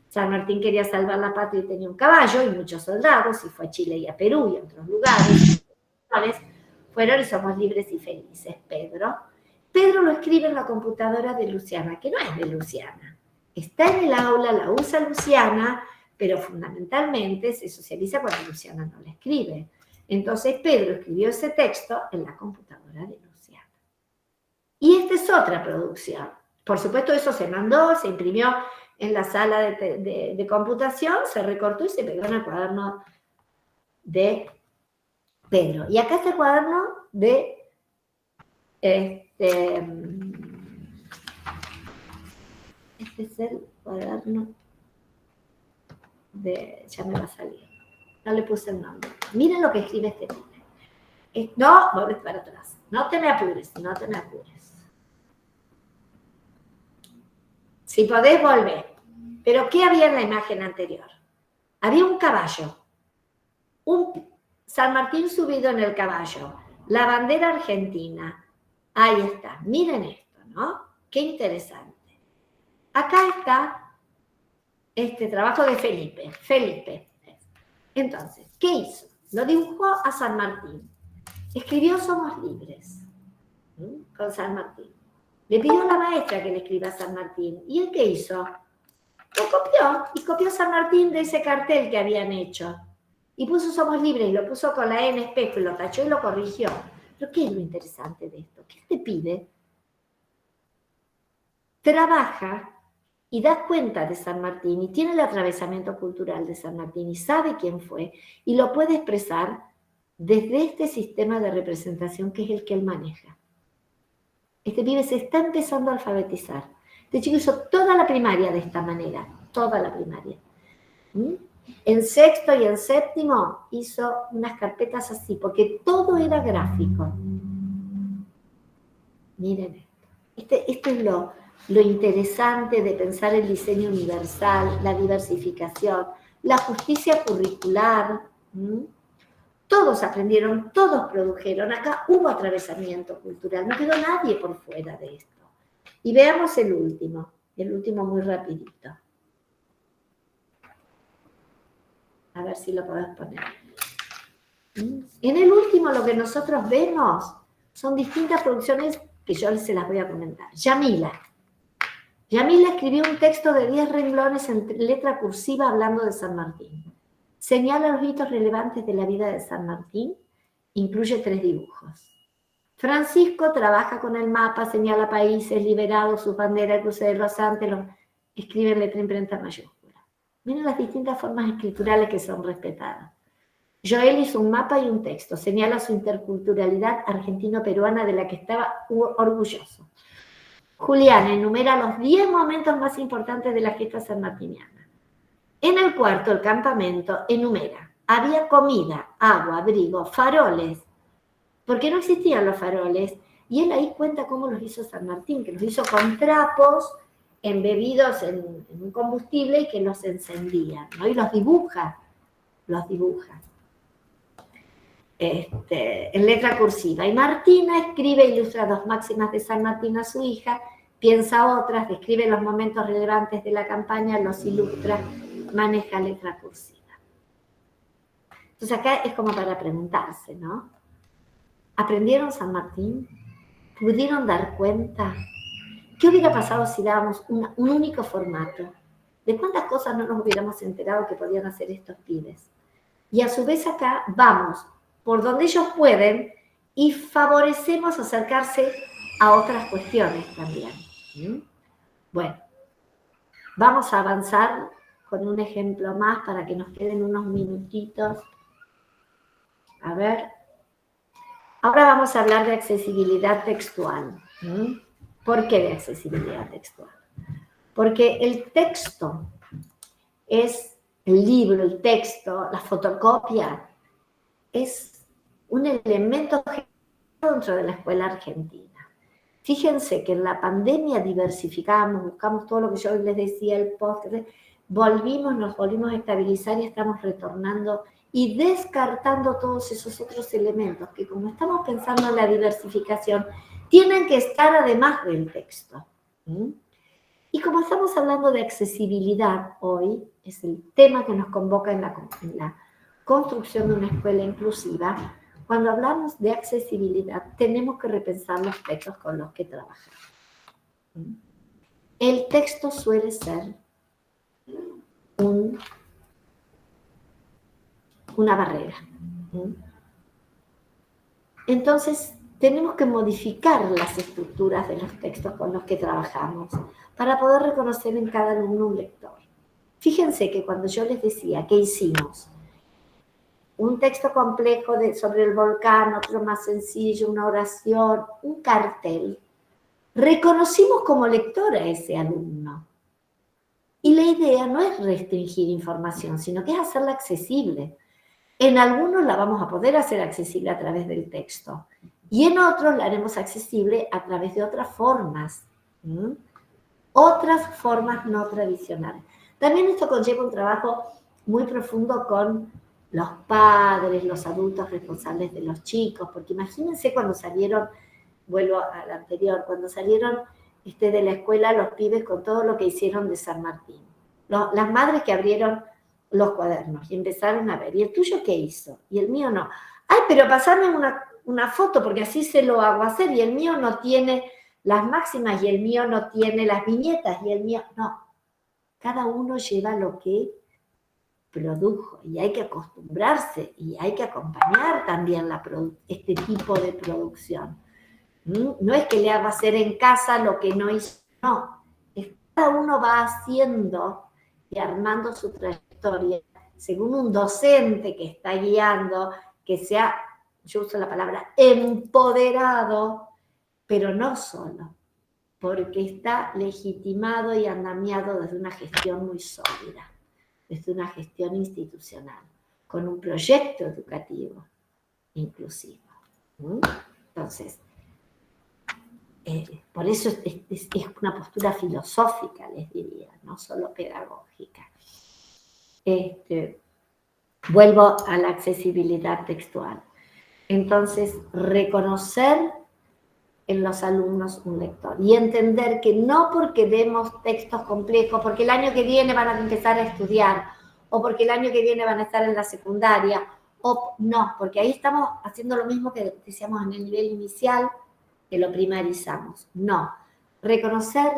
San Martín quería salvar la patria y tenía un caballo y muchos soldados, y fue a Chile y a Perú y a otros lugares. Fueron y somos libres y felices, Pedro. Pedro lo escribe en la computadora de Luciana, que no es de Luciana. Está en el aula, la usa Luciana, pero fundamentalmente se socializa cuando Luciana no la escribe. Entonces Pedro escribió ese texto en la computadora de Luciana. Y esta es otra producción. Por supuesto, eso se mandó, se imprimió en la sala de computación, se recortó y se pegó en el cuaderno de Pedro. Y acá está el cuaderno de este es el cuaderno de, ya me va a salir, no le puse el nombre. Miren lo que escribe este pibe. No, volvés para atrás. No te me apures, no te me apures. Si podés, volver. Pero ¿qué había en la imagen anterior? Había un caballo. Un San Martín subido en el caballo. La bandera argentina. Ahí está. Miren esto, ¿no? Qué interesante. Acá está este trabajo de Felipe. Felipe. Entonces, ¿qué hizo? Lo dibujó a San Martín. Escribió Somos Libres con San Martín. Le pidió a la maestra que le escriba a San Martín. ¿Y él qué hizo? Lo copió, y copió San Martín de ese cartel que habían hecho. Y puso Somos Libres, y lo puso con la E en espejo, y lo tachó y lo corrigió. ¿Pero qué es lo interesante de esto? Que este pibe trabaja y da cuenta de San Martín, y tiene el atravesamiento cultural de San Martín, y sabe quién fue, y lo puede expresar desde este sistema de representación que es el que él maneja. Este pibe se está empezando a alfabetizar. Este chico hizo toda la primaria de esta manera, toda la primaria. En sexto y en séptimo hizo unas carpetas así, porque todo era gráfico. Miren esto. Esto es lo interesante de pensar el diseño universal, la diversificación, la justicia curricular. Todos aprendieron, todos produjeron. Acá hubo atravesamiento cultural, no quedó nadie por fuera de esto. Y veamos el último muy rapidito. A ver si lo podés poner. En el último lo que nosotros vemos son distintas producciones que yo se las voy a comentar. Yamila escribió un texto de 10 renglones en letra cursiva hablando de San Martín. Señala los hitos relevantes de la vida de San Martín, incluye 3 dibujos. Francisco trabaja con el mapa, señala países, liberados, sus banderas, el cruce de los Andes, escribe en letra imprenta mayúscula. Miren las distintas formas escriturales que son respetadas. Joel hizo un mapa y un texto, señala su interculturalidad argentino-peruana de la que estaba orgulloso. Julián enumera los 10 momentos más importantes de la gesta sanmartiniana. En el cuarto, el campamento, enumera. Había comida, agua, abrigo, faroles, porque no existían los faroles, y él ahí cuenta cómo los hizo San Martín, que los hizo con trapos embebidos en un combustible y que los encendían, ¿no? Y los dibuja. En letra cursiva. Y Martina escribe e ilustra 2 máximas de San Martín a su hija, piensa otras, describe los momentos relevantes de la campaña, los ilustra, maneja letra cursiva. Entonces acá es como para preguntarse, ¿no? ¿Aprendieron San Martín? ¿Pudieron dar cuenta? ¿Qué hubiera pasado si dábamos un único formato? ¿De cuántas cosas no nos hubiéramos enterado que podían hacer estos pibes? Y a su vez acá vamos por donde ellos pueden y favorecemos acercarse a otras cuestiones también. Bueno, vamos a avanzar con un ejemplo más para que nos queden unos minutitos. A ver. Ahora vamos a hablar de accesibilidad textual. ¿Por qué de accesibilidad textual? Porque el texto es el libro, el texto, la fotocopia, es un elemento dentro de la escuela argentina. Fíjense que en la pandemia diversificamos, buscamos todo lo que yo les decía, el post, nos volvimos a estabilizar y estamos retornando y descartando todos esos otros elementos que, como estamos pensando en la diversificación, tienen que estar además del texto. Y como estamos hablando de accesibilidad hoy, es el tema que nos convoca en la construcción de una escuela inclusiva. Cuando hablamos de accesibilidad, tenemos que repensar los textos con los que trabajamos. El texto suele ser una barrera. Entonces, tenemos que modificar las estructuras de los textos con los que trabajamos para poder reconocer en cada alumno un lector. Fíjense que cuando yo les decía que hicimos un texto complejo sobre el volcán, otro más sencillo, una oración, un cartel, reconocimos como lector a ese alumno. Y la idea no es restringir información, sino que es hacerla accesible. En algunos la vamos a poder hacer accesible a través del texto y en otros la haremos accesible a través de otras formas. Otras formas no tradicionales. También esto conlleva un trabajo muy profundo con los padres, los adultos responsables de los chicos, porque imagínense cuando salieron, vuelvo al anterior, cuando salieron de la escuela los pibes con todo lo que hicieron de San Martín. Las madres que abrieron los cuadernos y empezaron a ver, ¿y el tuyo qué hizo? Y el mío no. Ay, pero pasarme una foto porque así se lo hago hacer y el mío no tiene las máximas y el mío no tiene las viñetas y el mío no. Cada uno lleva lo que produjo y hay que acostumbrarse y hay que acompañar también este tipo de producción. No es que le haga hacer en casa lo que no hizo, no. Cada uno va haciendo y armando su trayectoria según un docente que está guiando, que sea, yo uso la palabra empoderado, pero no solo, porque está legitimado y andamiado desde una gestión muy sólida, desde una gestión institucional, con un proyecto educativo inclusivo. Entonces, por eso es una postura filosófica, les diría, no solo pedagógica. Vuelvo a la accesibilidad textual. Entonces, reconocer en los alumnos un lector y entender que no porque demos textos complejos, porque el año que viene van a empezar a estudiar o porque el año que viene van a estar en la secundaria, o no, porque ahí estamos haciendo lo mismo que decíamos en el nivel inicial, que lo primarizamos. No, reconocer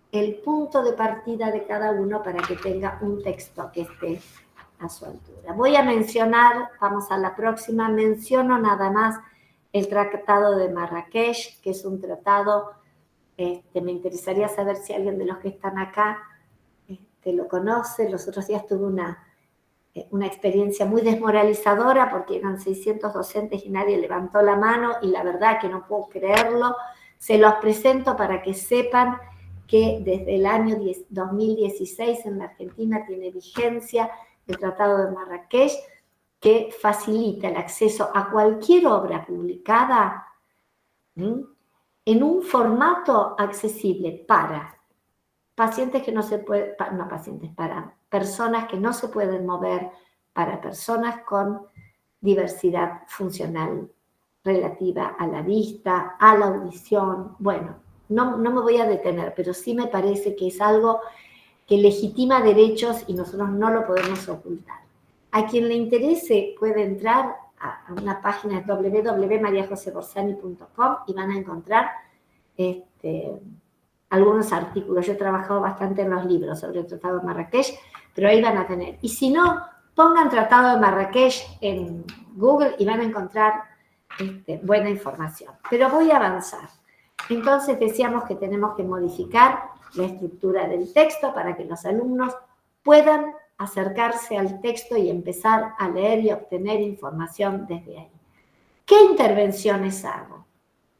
el punto de partida de cada uno para que tenga un texto que esté a su altura. Voy a mencionar, vamos a la próxima, menciono nada más el Tratado de Marrakech, que es un tratado, me interesaría saber si alguien de los que están acá lo conoce. Los otros días tuve una experiencia muy desmoralizadora porque eran 600 docentes y nadie levantó la mano y la verdad que no puedo creerlo. Se los presento para que sepan que desde el año 2016 en la Argentina tiene vigencia el Tratado de Marrakech, que facilita el acceso a cualquier obra publicada en un formato accesible para pacientes que no se pueden, no pacientes, para personas que no se pueden mover, para personas con diversidad funcional relativa a la vista, a la audición. Bueno, no me voy a detener, pero sí me parece que es algo que legitima derechos y nosotros no lo podemos ocultar. A quien le interese puede entrar a una página www.mariajoseborsani.com y van a encontrar algunos artículos. Yo he trabajado bastante en los libros sobre el Tratado de Marrakech, pero ahí van a tener. Y si no, pongan Tratado de Marrakech en Google y van a encontrar buena información. Pero voy a avanzar. Entonces decíamos que tenemos que modificar la estructura del texto para que los alumnos puedan acercarse al texto y empezar a leer y obtener información desde ahí. ¿Qué intervenciones hago?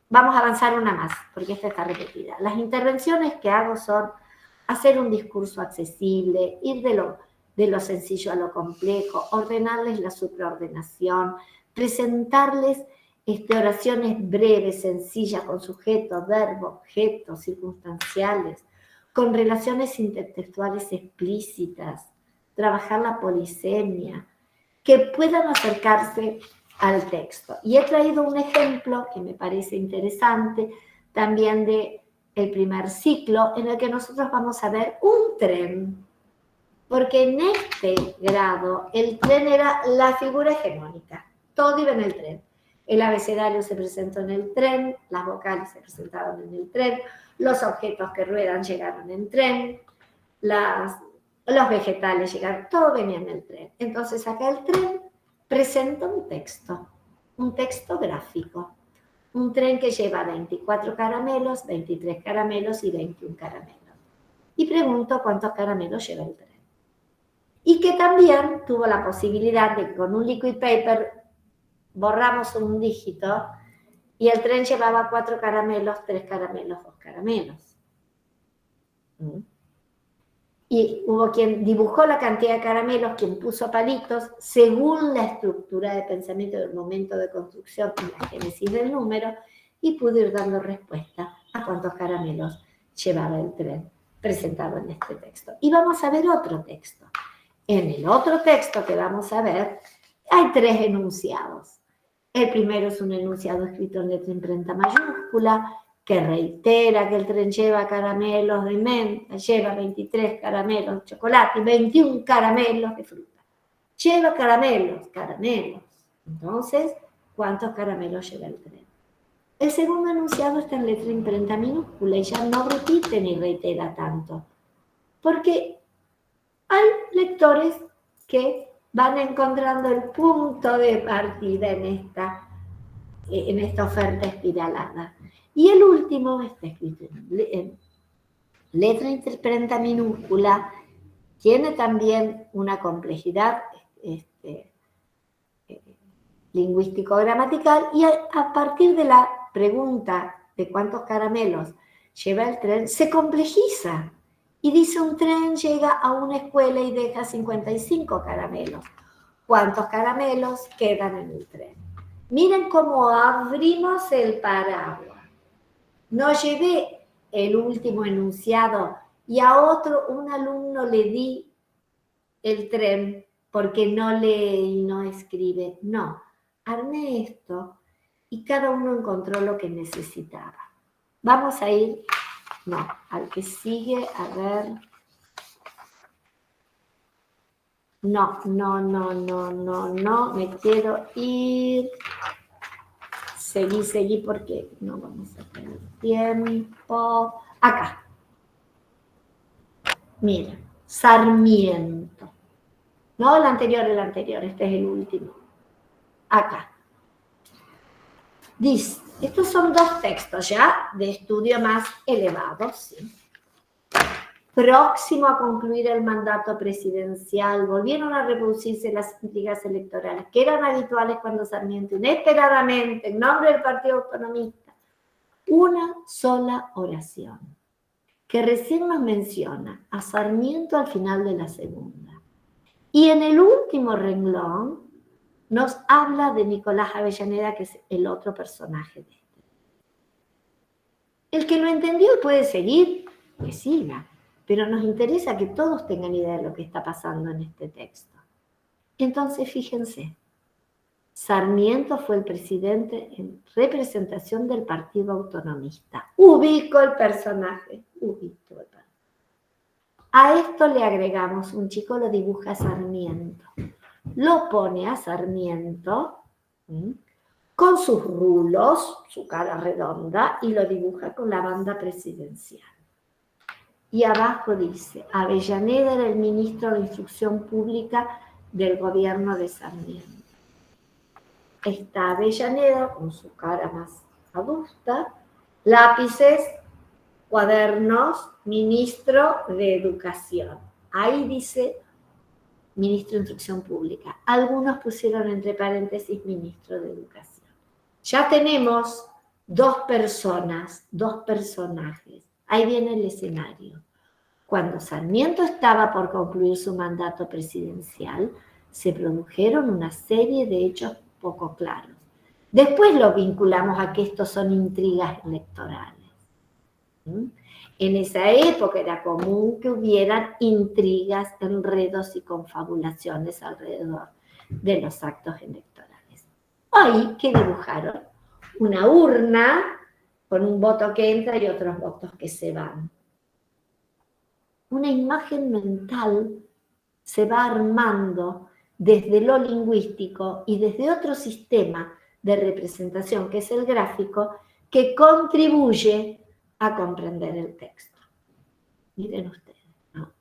Vamos a avanzar una más, porque esta está repetida. Las intervenciones que hago son hacer un discurso accesible, ir de lo sencillo a lo complejo, ordenarles la supraordenación, presentarles oraciones breves, sencillas, con sujeto, verbo, objeto, circunstanciales, con relaciones intertextuales explícitas, trabajar la polisemia, que puedan acercarse al texto. Y he traído un ejemplo que me parece interesante, también del primer ciclo, en el que nosotros vamos a ver un tren, porque en este grado el tren era la figura hegemónica, todo iba en el tren. El abecedario se presentó en el tren, las vocales se presentaron en el tren, los objetos que ruedan llegaron en tren, los vegetales llegaron, todo venía en el tren. Entonces acá el tren presenta un texto gráfico. Un tren que lleva 24 caramelos, 23 caramelos y 21 caramelos. Y pregunto cuántos caramelos lleva el tren. Y que también tuvo la posibilidad de que con un liquid paper borramos un dígito y el tren llevaba 4 caramelos, 3 caramelos, 2 caramelos. Y hubo quien dibujó la cantidad de caramelos, quien puso palitos, según la estructura de pensamiento del momento de construcción y la génesis del número, y pudo ir dando respuesta a cuántos caramelos llevaba el tren presentado en este texto. Y vamos a ver otro texto. En el otro texto que vamos a ver, hay 3 enunciados. El primero es un enunciado escrito en letra imprenta mayúscula, que reitera que el tren lleva caramelos de menta, lleva 23 caramelos de chocolate y 21 caramelos de fruta. Lleva caramelos. Entonces, ¿cuántos caramelos lleva el tren? El segundo enunciado está en letra imprenta minúscula y ya no repite ni reitera tanto, porque hay lectores que van encontrando el punto de partida en esta oferta espiralada. Y el último está escrito en letra imprenta minúscula, tiene también una complejidad lingüístico-gramatical, y a partir de la pregunta de cuántos caramelos lleva el tren, se complejiza. Y dice, un tren llega a una escuela y deja 55 caramelos. ¿Cuántos caramelos quedan en el tren? Miren cómo abrimos el paraguas. No llevé el último enunciado y a un alumno le di el tren porque no lee y no escribe. No, armé esto y cada uno encontró lo que necesitaba. Vamos a ir, al que sigue, a ver. No, me quiero ir. Seguí porque no vamos a tener tiempo. Acá. Mira, Sarmiento. No, el anterior, este es el último. Acá. Dice, estos son 2 textos ya de estudio más elevados, ¿sí? Próximo a concluir el mandato presidencial, volvieron a reproducirse las intrigas electorales que eran habituales cuando Sarmiento, inesperadamente, en nombre del Partido Autonomista, una sola oración, que recién nos menciona a Sarmiento al final de la segunda. Y en el último renglón nos habla de Nicolás Avellaneda, que es el otro personaje de este. El que lo entendió puede seguir, que siga. Pero nos interesa que todos tengan idea de lo que está pasando en este texto. Entonces, fíjense, Sarmiento fue el presidente en representación del Partido Autonomista. Ubico el personaje. A esto le agregamos, un chico lo dibuja a Sarmiento. Lo pone a Sarmiento con sus rulos, su cara redonda, y lo dibuja con la banda presidencial. Y abajo dice, Avellaneda era el ministro de Instrucción Pública del gobierno de Sarmiento. Está Avellaneda con su cara más adusta, lápices, cuadernos, ministro de Educación. Ahí dice ministro de Instrucción Pública. Algunos pusieron entre paréntesis ministro de Educación. Ya tenemos dos personas, dos personajes. Ahí viene el escenario. Cuando Sarmiento estaba por concluir su mandato presidencial, se produjeron una serie de hechos poco claros. Después lo vinculamos a que estos son intrigas electorales. En esa época era común que hubieran intrigas, enredos y confabulaciones alrededor de los actos electorales. Hoy, ¿qué dibujaron? Una urna con un voto que entra y otros votos que se van. Una imagen mental se va armando desde lo lingüístico y desde otro sistema de representación, que es el gráfico, que contribuye a comprender el texto. Miren ustedes, ¿no?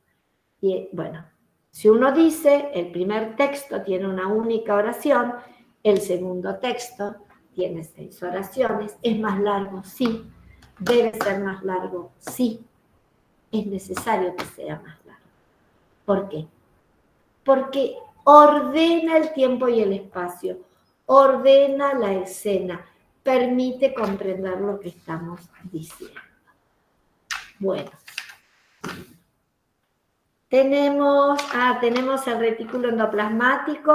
Y bueno, si uno dice, el primer texto tiene una única oración, el segundo texto tiene 6 oraciones, ¿es más largo? Sí. ¿Debe ser más largo? Sí. Es necesario que sea más largo. ¿Por qué? Porque ordena el tiempo y el espacio, ordena la escena, permite comprender lo que estamos diciendo. Bueno, tenemos el retículo endoplasmático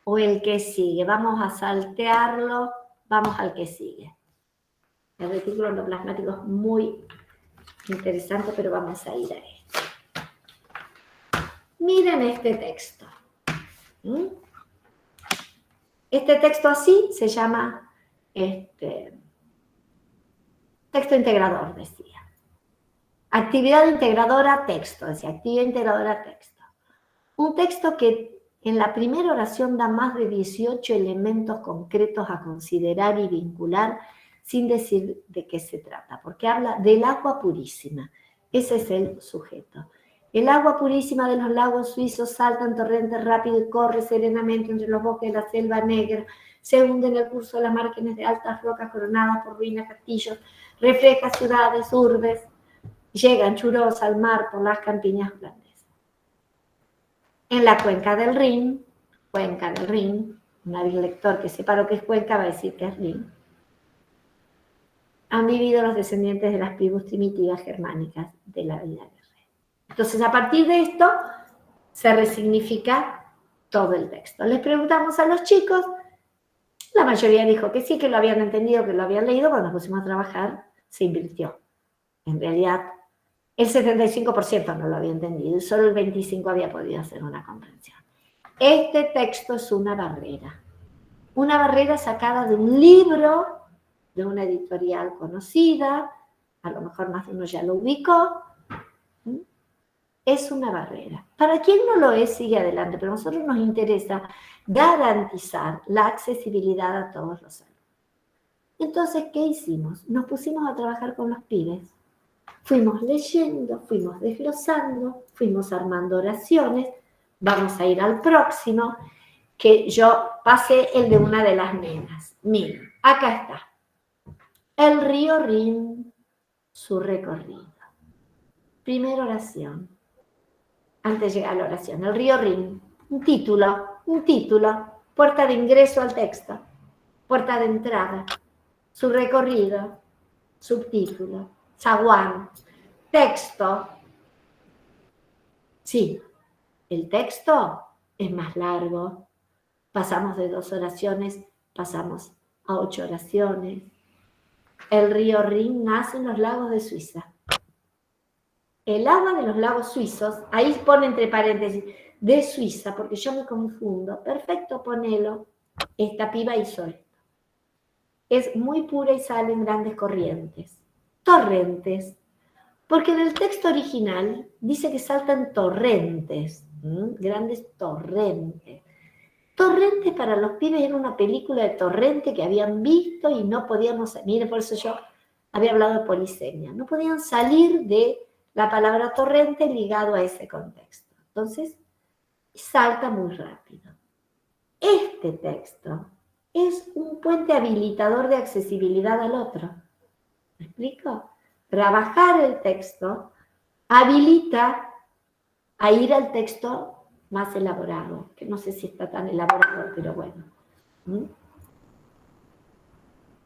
o el que sigue. Vamos a saltearlo, vamos al que sigue. El retículo endoplasmático es muy interesante, pero vamos a ir a esto. Miren este texto. Este texto así se llama texto integrador, decía. Actividad integradora texto, decía, actividad integradora texto. Un texto que en la primera oración da más de 18 elementos concretos a considerar y vincular sin decir de qué se trata, porque habla del agua purísima. Ese es el sujeto. El agua purísima de los lagos suizos salta en torrentes rápido y corre serenamente entre los bosques de la selva negra, se hunde en el curso de las márgenes de altas rocas coronadas por ruinas, castillos, refleja ciudades, urbes, llega en Churros al mar por las campiñas holandesas. En la cuenca del Rin, un hábil lector que sepa lo que es cuenca va a decir que es Rin, han vivido los descendientes de las tribus primitivas germánicas de la vida guerrera. Entonces, a partir de esto, se resignifica todo el texto. Les preguntamos a los chicos, la mayoría dijo que sí, que lo habían entendido, que lo habían leído. Cuando nos pusimos a trabajar, se invirtió. En realidad, el 75% no lo había entendido y solo el 25% había podido hacer una comprensión. Este texto es una barrera sacada de un libro, de una editorial conocida, a lo mejor más de uno ya lo ubicó. Es una barrera. Para quien no lo es, sigue adelante, pero a nosotros nos interesa garantizar la accesibilidad a todos los alumnos. Entonces, ¿qué hicimos? Nos pusimos a trabajar con los pibes. Fuimos leyendo, fuimos desglosando, fuimos armando oraciones. Vamos a ir al próximo, que yo pasé el de una de las nenas. Miren, acá está. El río Rin, su recorrido. Primera oración. Antes de llegar a la oración, el río Rin, un título, puerta de ingreso al texto, puerta de entrada, su recorrido, subtítulo, zaguán, texto. Sí, el texto es más largo, pasamos de 2 oraciones, pasamos a 8 oraciones. El río Rin nace en los lagos de Suiza. El agua de los lagos suizos, ahí pone entre paréntesis, de Suiza, porque yo me confundo. Perfecto, ponelo. Esta piba hizo esto. Es muy pura y sale en grandes corrientes. Torrentes. Porque en el texto original dice que saltan torrentes. Grandes torrentes. Torrentes para los pibes era una película de Torrente que habían visto y no podíamos... Mire, por eso yo había hablado de polisemia. No podían salir de la palabra torrente ligado a ese contexto. Entonces, salta muy rápido. Este texto es un puente habilitador de accesibilidad al otro. ¿Me explico? Trabajar el texto habilita a ir al texto más elaborado, que no sé si está tan elaborado, pero bueno.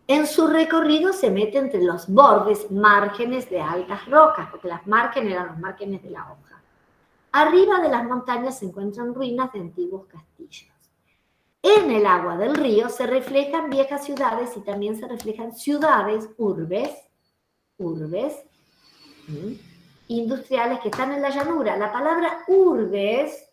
En su recorrido se mete entre los bordes, márgenes de altas rocas, porque las márgenes eran los márgenes de la hoja. Arriba de las montañas se encuentran ruinas de antiguos castillos. En el agua del río se reflejan viejas ciudades y también se reflejan ciudades, urbes, industriales que están en la llanura. La palabra urbes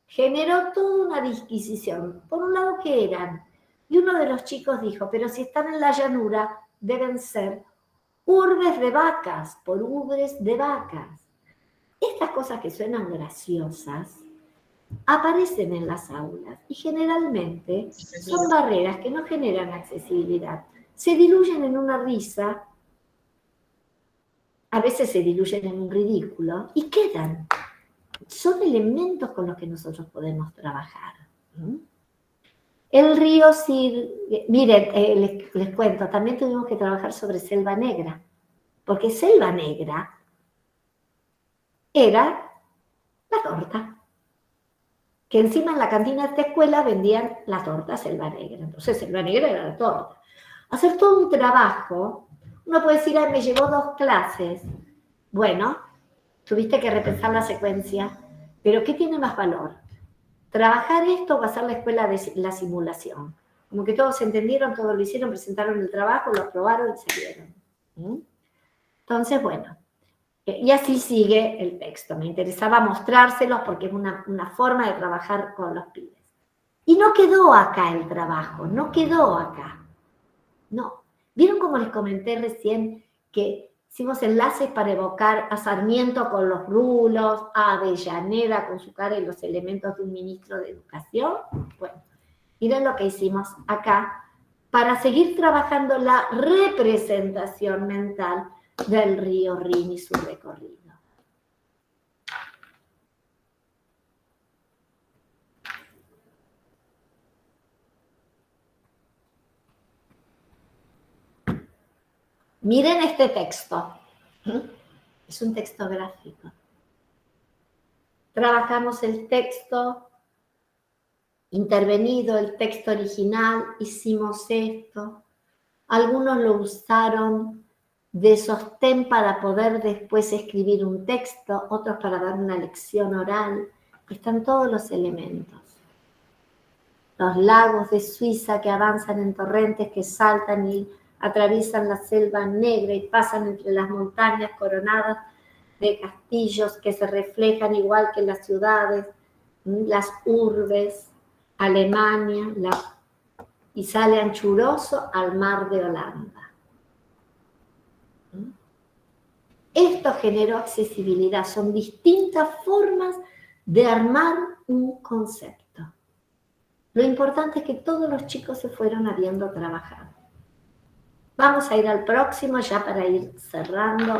generó toda una disquisición. Por un lado, ¿qué eran? Y uno de los chicos dijo, pero si están en la llanura, deben ser urbes de vacas, por ubres de vacas. Estas cosas que suenan graciosas aparecen en las aulas y generalmente son barreras que no generan accesibilidad. Se diluyen en una risa, a veces se diluyen en un ridículo y quedan. Son elementos con los que nosotros podemos trabajar. El río miren, les cuento, también tuvimos que trabajar sobre Selva Negra, porque Selva Negra era la torta, que encima en la cantina de esta escuela vendían la torta Selva Negra. Entonces Selva Negra era la torta. Hacer todo un trabajo, uno puede decir, me llevó 2 clases. Bueno, tuviste que repensar la secuencia, pero ¿qué tiene más valor? Trabajar esto o hacer la escuela de la simulación. Como que todos entendieron, todos lo hicieron, presentaron el trabajo, lo aprobaron y salieron. Entonces, bueno, y así sigue el texto. Me interesaba mostrárselos porque es una forma de trabajar con los pibes. Y no quedó acá el trabajo, no quedó acá. No. ¿Vieron cómo les comenté recién que hicimos enlaces para evocar a Sarmiento con los rulos, a Avellaneda con su cara y los elementos de un ministro de Educación? Bueno, miren lo que hicimos acá para seguir trabajando la representación mental del río Rin y su recorrido. Miren este texto. Es un texto gráfico. Trabajamos el texto intervenido, el texto original, hicimos esto. Algunos lo usaron de sostén para poder después escribir un texto, otros para dar una lección oral. Están todos los elementos. Los lagos de Suiza que avanzan en torrentes, que saltan y atraviesan la selva negra y pasan entre las montañas coronadas de castillos que se reflejan igual que las ciudades, las urbes, Alemania, y sale anchuroso al mar de Holanda. Esto generó accesibilidad, son distintas formas de armar un concepto. Lo importante es que todos los chicos se fueron habiendo trabajado. Vamos a ir al próximo ya para ir cerrando.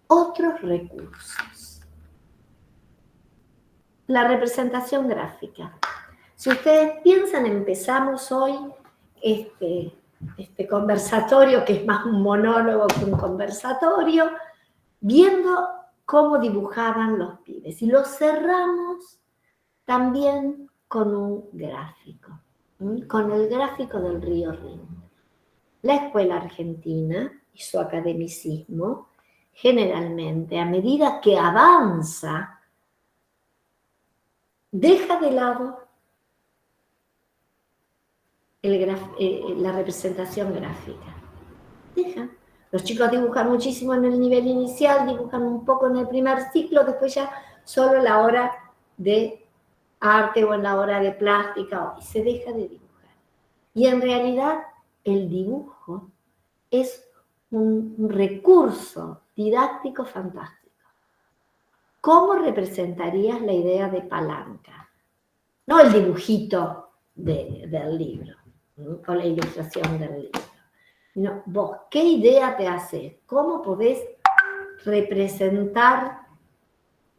Otros recursos. La representación gráfica. Si ustedes piensan, empezamos hoy este conversatorio, que es más un monólogo que un conversatorio, viendo cómo dibujaban los pibes. Y lo cerramos también con un gráfico, con el gráfico del río Rin. La escuela argentina y su academicismo, generalmente, a medida que avanza, deja de lado la representación gráfica. Deja. Los chicos dibujan muchísimo en el nivel inicial, dibujan un poco en el primer ciclo, después ya solo en la hora de arte o en la hora de plástica, y se deja de dibujar. Y en realidad el dibujo es un recurso didáctico fantástico. ¿Cómo representarías la idea de palanca? No el dibujito del libro, o la ilustración del libro. No, vos, ¿qué idea te hace? ¿Cómo podés representar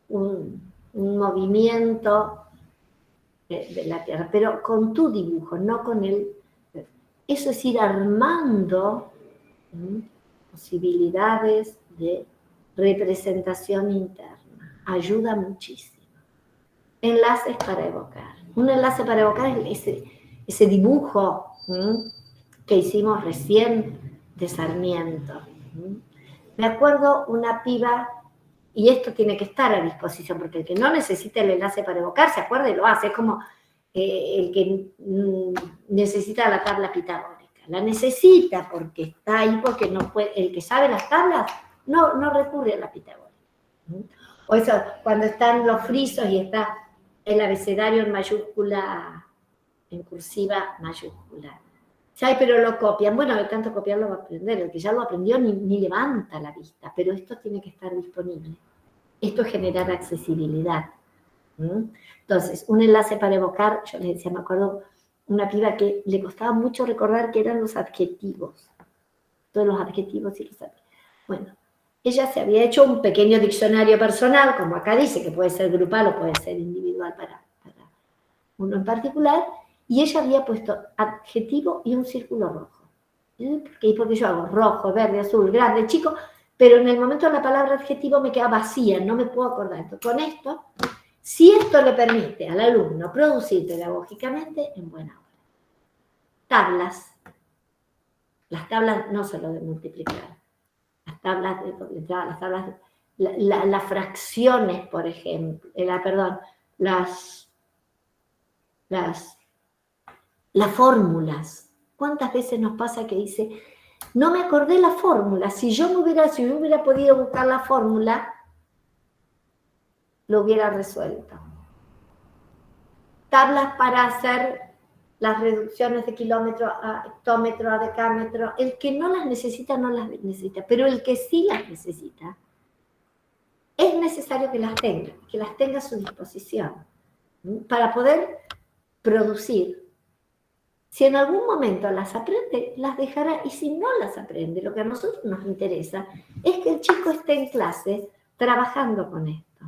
un movimiento de la Tierra? Pero con tu dibujo, no con el... Eso es ir armando posibilidades de representación interna. Ayuda muchísimo. Enlaces para evocar. Un enlace para evocar es ese dibujo que hicimos recién de Sarmiento. Me acuerdo una piba, y esto tiene que estar a disposición, porque el que no necesita el enlace para evocar, se acuerda y lo hace, es como el que necesita la tabla pitagórica. La necesita porque está ahí, porque no puede, el que sabe las tablas no recurre a la pitagórica. O eso, cuando están los frisos y está el abecedario en mayúscula, en cursiva mayúscula. Ay, pero lo copian. Bueno, de tanto copiarlo va a aprender. El que ya lo aprendió ni levanta la vista, pero esto tiene que estar disponible. Esto es generar accesibilidad. Entonces, un enlace para evocar, yo les decía, me acuerdo, una piba que le costaba mucho recordar que eran los adjetivos. Todos los adjetivos y los adjetivos. Bueno, ella se había hecho un pequeño diccionario personal, como acá dice, que puede ser grupal o puede ser individual para uno en particular, y ella había puesto adjetivo y un círculo rojo. Porque yo hago rojo, verde, azul, grande, chico, pero en el momento de la palabra adjetivo me queda vacía, no me puedo acordar. Entonces, con esto, si esto le permite al alumno producir pedagógicamente, en buena hora. Tablas. Las tablas no solo de multiplicar, las tablas de doble entrada, las tablas de, las fracciones, por ejemplo, las fórmulas. ¿Cuántas veces nos pasa que dice, no me acordé la fórmula? Si yo hubiera podido buscar la fórmula, lo hubiera resuelto. Tablas para hacer las reducciones de kilómetro a hectómetro, a decámetro. El que no las necesita, no las necesita, pero el que sí las necesita, es necesario que las tenga a su disposición, para poder producir. Si en algún momento las aprende, las dejará, y si no las aprende, lo que a nosotros nos interesa es que el chico esté en clase trabajando con esto.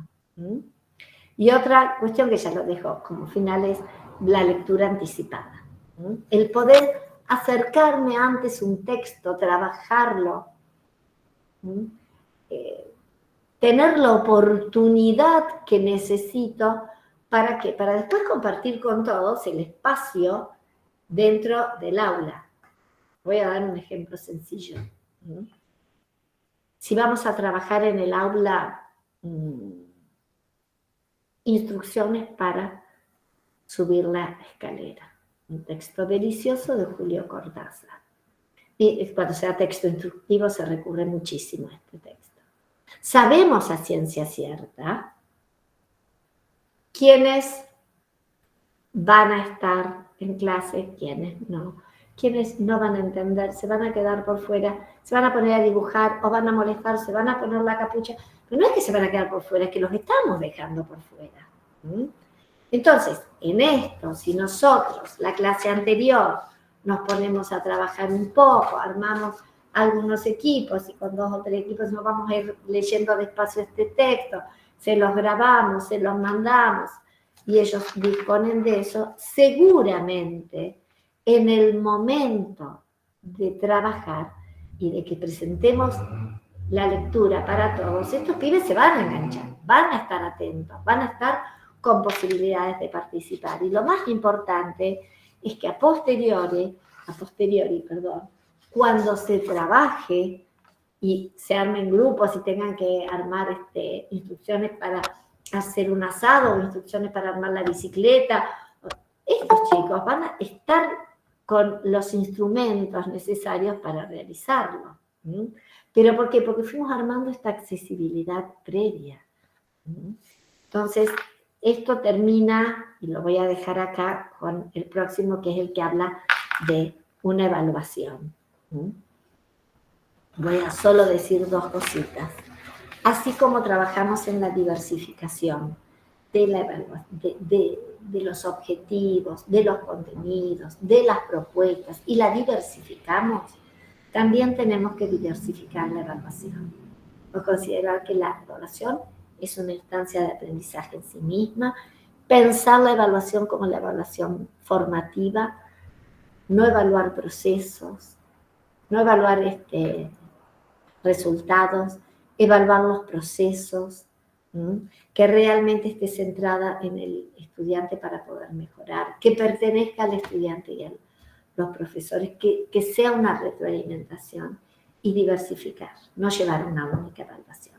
Y otra cuestión que ya lo dejo como final es la lectura anticipada. El poder acercarme antes un texto, trabajarlo, tener la oportunidad que necesito para después compartir con todos el espacio dentro del aula. Voy a dar un ejemplo sencillo. Si vamos a trabajar en el aula instrucciones para subir la escalera. Un texto delicioso de Julio Cortázar. Y cuando sea texto instructivo se recurre muchísimo a este texto. Sabemos a ciencia cierta quiénes van a estar en clase, quiénes no. Quiénes no van a entender, se van a quedar por fuera, se van a poner a dibujar o van a molestar, se van a poner la capucha. Pero no es que se van a quedar por fuera, es que los estamos dejando por fuera. Entonces, en esto, si nosotros, la clase anterior, nos ponemos a trabajar un poco, armamos algunos equipos y con 2 o 3 equipos nos vamos a ir leyendo despacio este texto, se los grabamos, se los mandamos y ellos disponen de eso, seguramente en el momento de trabajar y de que presentemos la lectura para todos, estos pibes se van a enganchar, van a estar atentos, van a estar con posibilidades de participar. Y lo más importante es que a posteriori, cuando se trabaje y se armen grupos y tengan que armar instrucciones para hacer un asado o instrucciones para armar la bicicleta, estos chicos van a estar con los instrumentos necesarios para realizarlo. ¿Pero por qué? Porque fuimos armando esta accesibilidad previa. Entonces, esto termina, y lo voy a dejar acá con el próximo, que es el que habla de una evaluación. Voy a solo decir 2 cositas. Así como trabajamos en la diversificación de la evaluación, de los objetivos, de los contenidos, de las propuestas, y la diversificamos, también tenemos que diversificar la evaluación. O considerar que la evaluación es una instancia de aprendizaje en sí misma, pensar la evaluación como la evaluación formativa, no evaluar procesos, no evaluar resultados, evaluar los procesos, que realmente esté centrada en el estudiante para poder mejorar, que pertenezca al estudiante y al los profesores, que sea una retroalimentación y diversificar, no llevar una única evaluación,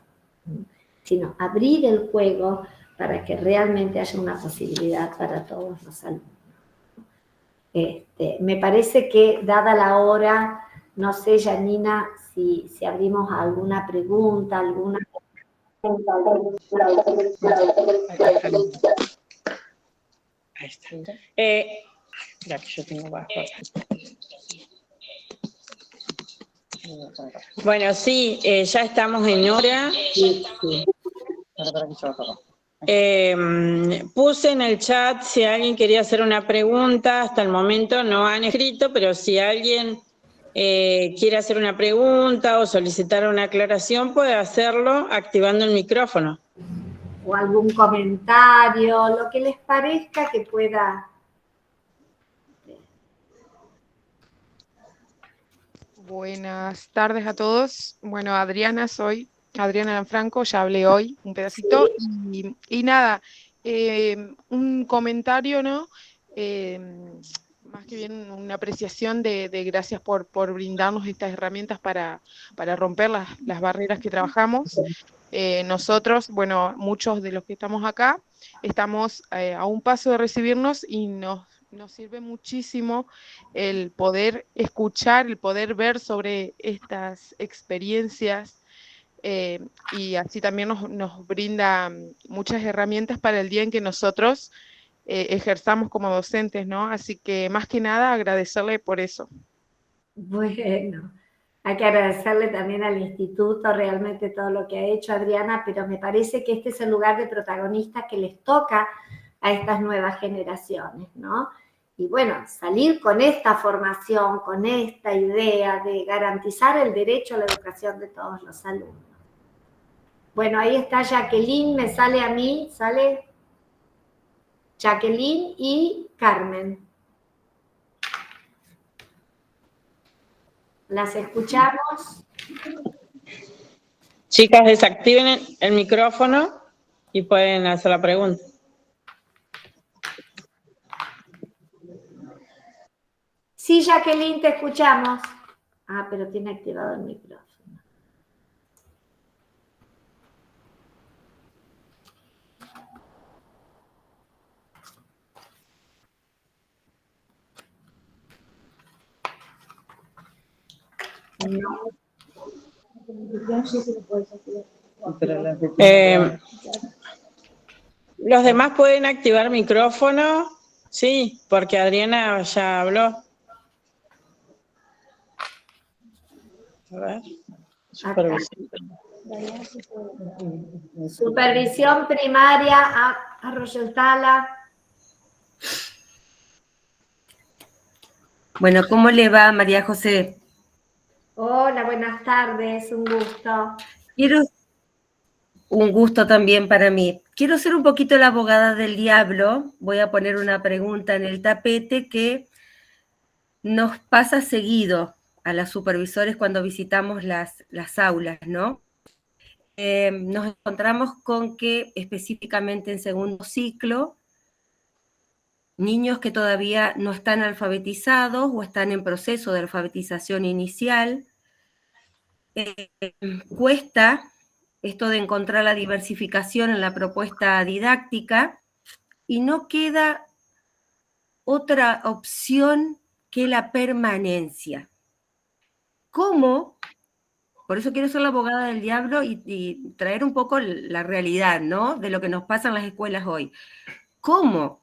sino abrir el juego para que realmente haya una posibilidad para todos los alumnos. Me parece que, dada la hora, no sé, Janina, si abrimos alguna pregunta, alguna... Ahí está. Ya que yo tengo bajo. Bueno, sí, ya estamos en hora. Sí, sí. Puse en el chat si alguien quería hacer una pregunta. Hasta el momento no han escrito, pero si alguien quiere hacer una pregunta o solicitar una aclaración, puede hacerlo activando el micrófono. O algún comentario, lo que les parezca que pueda. Buenas tardes a todos. Bueno, soy Adriana Lanfranco, ya hablé hoy un pedacito y nada, un comentario, ¿no? Más que bien una apreciación de gracias por brindarnos estas herramientas para romper las barreras que trabajamos. Nosotros, bueno, muchos de los que estamos acá, estamos a un paso de recibirnos y nos sirve muchísimo el poder escuchar, el poder ver sobre estas experiencias y así también nos brinda muchas herramientas para el día en que nosotros ejerzamos como docentes, ¿no? Así que más que nada agradecerle por eso. Bueno, hay que agradecerle también al instituto realmente todo lo que ha hecho Adriana, pero me parece que este es el lugar de protagonista que les toca a estas nuevas generaciones, ¿no? Y bueno, salir con esta formación, con esta idea de garantizar el derecho a la educación de todos los alumnos. Bueno, ahí está Jacqueline, me sale a mí, sale Jacqueline y Carmen. ¿Las escuchamos? Chicas, desactiven el micrófono y pueden hacer la pregunta. Sí, Jacqueline, te escuchamos. Ah, pero tiene activado el micrófono. No. ¿Los demás pueden activar micrófono? Sí, porque Adriana ya habló. A ver. Supervisión primaria, Arroyo Tala. Bueno, ¿cómo le va, María José? Hola, buenas tardes, un gusto. Un gusto también para mí. Quiero ser un poquito la abogada del diablo. Voy a poner una pregunta en el tapete que nos pasa seguido a las supervisores cuando visitamos las aulas, ¿no? Nos encontramos con que específicamente en segundo ciclo, niños que todavía no están alfabetizados o están en proceso de alfabetización inicial, cuesta esto de encontrar la diversificación en la propuesta didáctica y no queda otra opción que la permanencia. ¿Cómo? Por eso quiero ser la abogada del diablo y traer un poco la realidad, ¿no? De lo que nos pasa en las escuelas hoy. ¿Cómo?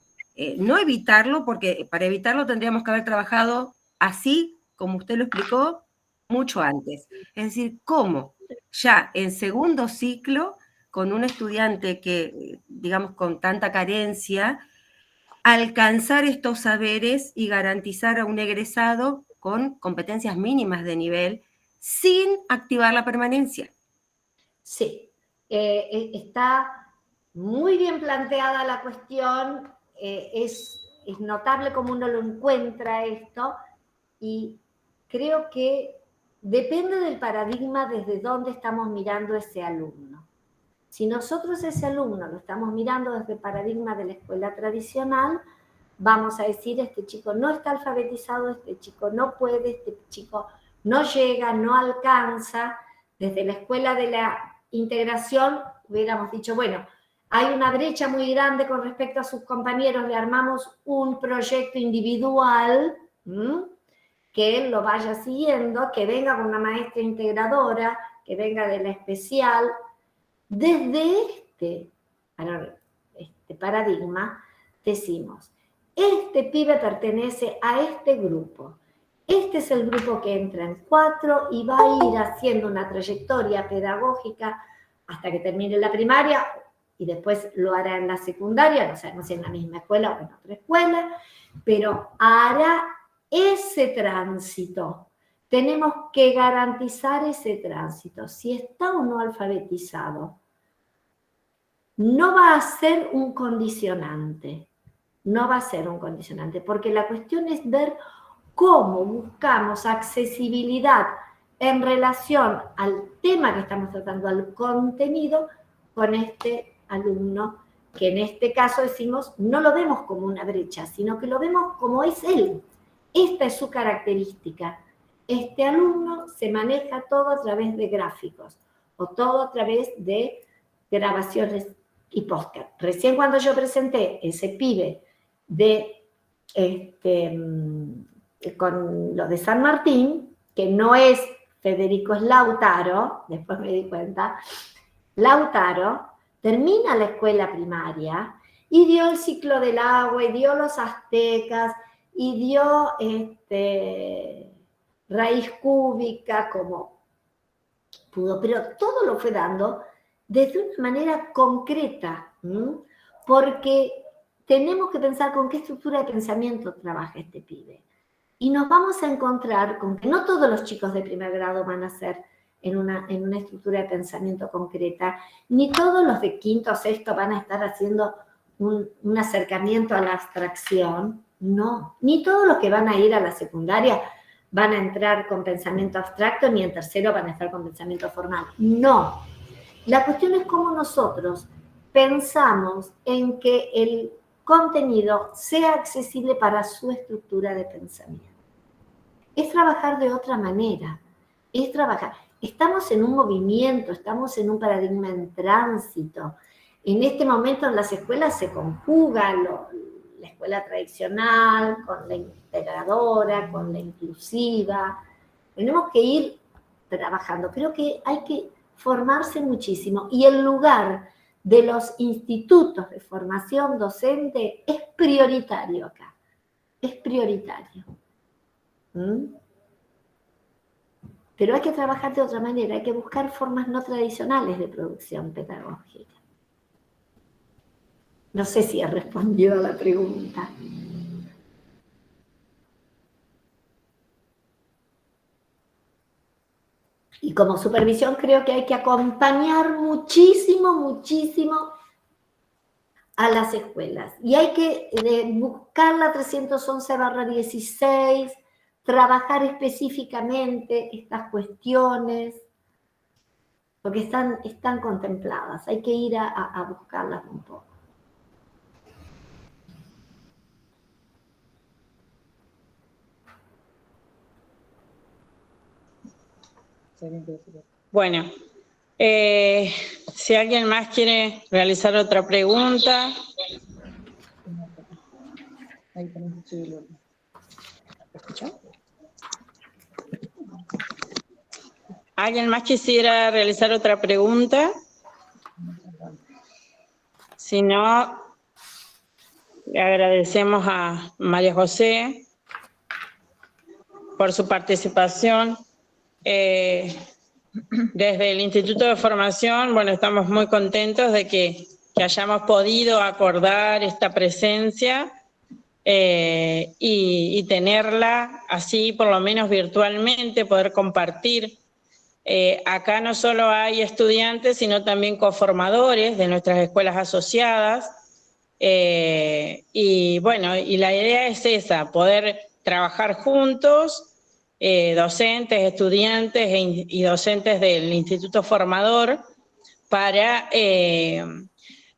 No evitarlo, porque para evitarlo tendríamos que haber trabajado así, como usted lo explicó, mucho antes. Es decir, ¿cómo? Ya en segundo ciclo, con un estudiante que, digamos, con tanta carencia, alcanzar estos saberes y garantizar a un egresado con competencias mínimas de nivel sin activar la permanencia. Sí, está muy bien planteada la cuestión, es notable cómo uno lo encuentra esto y creo que depende del paradigma desde donde estamos mirando ese alumno. Si nosotros ese alumno lo estamos mirando desde el paradigma de la escuela tradicional, vamos a decir, este chico no está alfabetizado, este chico no puede, este chico no llega, no alcanza. Desde la escuela de la integración hubiéramos dicho, bueno, hay una brecha muy grande con respecto a sus compañeros, le armamos un proyecto individual, que él lo vaya siguiendo, que venga con una maestra integradora, que venga de la especial. Desde este paradigma decimos, este pibe pertenece a este grupo. Este es el grupo que entra en 4 y va a ir haciendo una trayectoria pedagógica hasta que termine la primaria y después lo hará en la secundaria, no sabemos si en la misma escuela o en otra escuela, pero hará ese tránsito. Tenemos que garantizar ese tránsito. Si está o no alfabetizado, no va a ser un condicionante. No va a ser un condicionante, porque la cuestión es ver cómo buscamos accesibilidad en relación al tema que estamos tratando, al contenido, con este alumno, que en este caso decimos, no lo vemos como una brecha, sino que lo vemos como es él. Esta es su característica. Este alumno se maneja todo a través de gráficos, o todo a través de grabaciones y podcast. Recién cuando yo presenté ese pibe con lo de San Martín, que no es Federico, es Lautaro, después me di cuenta, Lautaro termina la escuela primaria y dio el ciclo del agua, y dio los aztecas, y dio raíz cúbica como pudo, pero todo lo fue dando desde una manera concreta, porque tenemos que pensar con qué estructura de pensamiento trabaja este pibe. Y nos vamos a encontrar con que no todos los chicos de primer grado van a ser en una estructura de pensamiento concreta, ni todos los de quinto o sexto van a estar haciendo un acercamiento a la abstracción, no. Ni todos los que van a ir a la secundaria van a entrar con pensamiento abstracto, ni en tercero van a estar con pensamiento formal, no. La cuestión es cómo nosotros pensamos en que el contenido sea accesible para su estructura de pensamiento. Es trabajar de otra manera, es trabajar. Estamos en un movimiento, estamos en un paradigma en tránsito. En este momento en las escuelas se conjuga la escuela tradicional con la integradora, con la inclusiva. Tenemos que ir trabajando. Creo que hay que formarse muchísimo y el lugar de los institutos de formación docente es prioritario acá, es prioritario. Pero hay que trabajar de otra manera, hay que buscar formas no tradicionales de producción pedagógica. No sé si he respondido a la pregunta. Y como supervisión creo que hay que acompañar muchísimo, muchísimo a las escuelas. Y hay que buscar la 311/16, trabajar específicamente estas cuestiones, porque están contempladas. Hay que ir a buscarlas un poco. Bueno, si alguien más quiere realizar otra pregunta. ¿Alguien más quisiera realizar otra pregunta? Si no, le agradecemos a María José por su participación. Desde el Instituto de Formación, bueno, estamos muy contentos de que hayamos podido acordar esta presencia y tenerla así, por lo menos virtualmente, poder compartir. Acá no solo hay estudiantes, sino también coformadores de nuestras escuelas asociadas. Y bueno, y la idea es esa, poder trabajar juntos, docentes, estudiantes y docentes del Instituto Formador para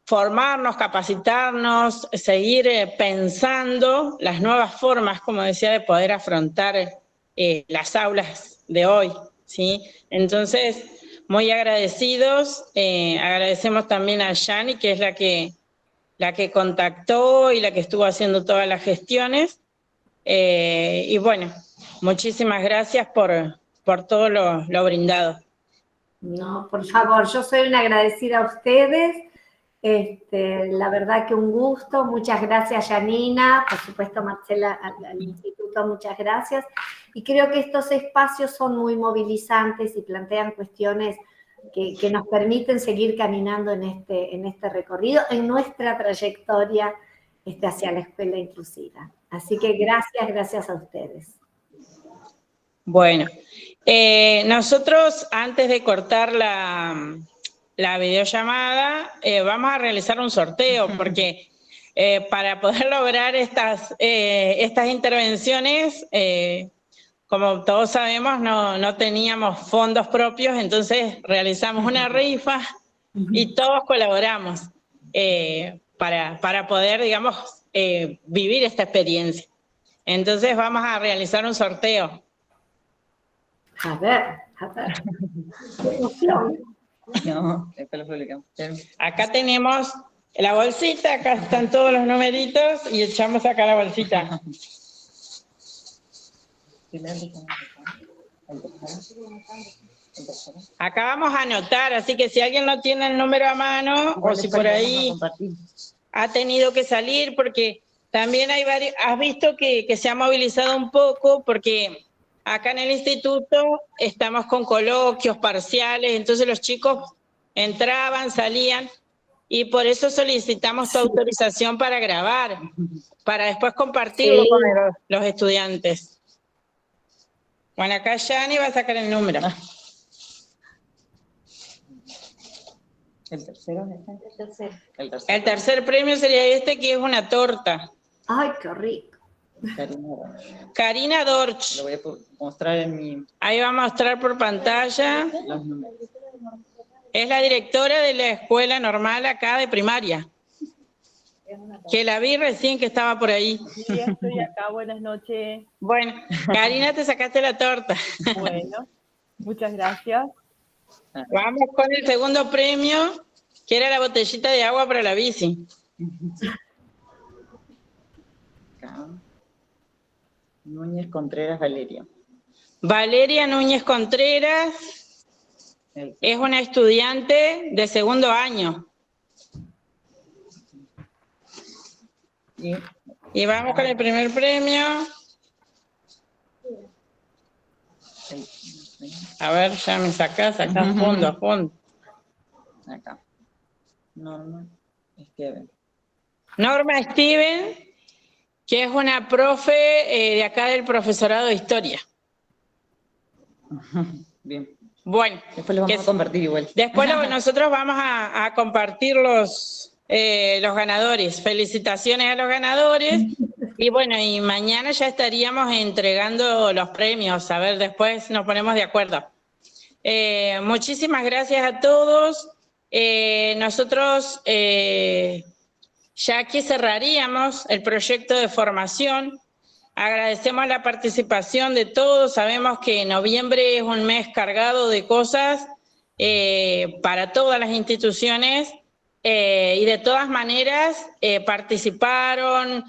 formarnos, capacitarnos, seguir pensando las nuevas formas, como decía, de poder afrontar las aulas de hoy, ¿sí? Entonces, muy agradecidos. Agradecemos también a Yani, que es la que contactó y la que estuvo haciendo todas las gestiones. Y bueno, muchísimas gracias por todo lo brindado. No, por favor, yo soy una agradecida a ustedes. La verdad que un gusto. Muchas gracias, Janina. Por supuesto, Marcela, al instituto, muchas gracias. Y creo que estos espacios son muy movilizantes y plantean cuestiones que nos permiten seguir caminando en este recorrido, en nuestra trayectoria hacia la escuela inclusiva. Así que gracias a ustedes. Bueno, nosotros antes de cortar la videollamada vamos a realizar un sorteo porque para poder lograr estas intervenciones, como todos sabemos, no teníamos fondos propios, entonces realizamos una rifa y todos colaboramos para poder, digamos, vivir esta experiencia. Entonces vamos a realizar un sorteo. A ver. ¡Qué emoción! No, después lo publicamos. Acá tenemos la bolsita, acá están todos los numeritos y echamos acá la bolsita. Acá vamos a anotar, así que si alguien no tiene el número a mano o si por ahí ha tenido que salir, porque también hay varios, has visto que se ha movilizado un poco porque acá en el instituto estamos con coloquios parciales, entonces los chicos entraban, salían, y por eso solicitamos tu autorización para grabar, para después compartirlo con los estudiantes. Bueno, acá Yani va a sacar el número. ¿El tercero? El tercer premio sería este, que es una torta. ¡Ay, qué rico! Karina Dorch. Lo voy a mostrar en mi... Ahí va a mostrar por pantalla. Los números. Es la directora de la escuela normal acá de primaria. Que la vi recién que estaba por ahí. Sí, estoy acá, buenas noches. Bueno, Karina, te sacaste la torta. Bueno, muchas gracias. Vamos con el segundo premio, que era la botellita de agua para la bici. Acá. Núñez Contreras Valeria. Valeria Núñez Contreras es una estudiante de segundo año. Y vamos con el primer premio. A ver, ya me sacás acá a fondo. Acá. Norma Steven. Norma Steven, que es una profe de acá del profesorado de historia. Bien. Bueno. Después lo vamos a compartir igual. Después nosotros vamos a compartir los ganadores. Felicitaciones a los ganadores. Y bueno, y mañana ya estaríamos entregando los premios. A ver, después nos ponemos de acuerdo. Muchísimas gracias a todos. Nosotros ya aquí cerraríamos el proyecto de formación. Agradecemos la participación de todos. Sabemos que noviembre es un mes cargado de cosas para todas las instituciones. Y de todas maneras participaron,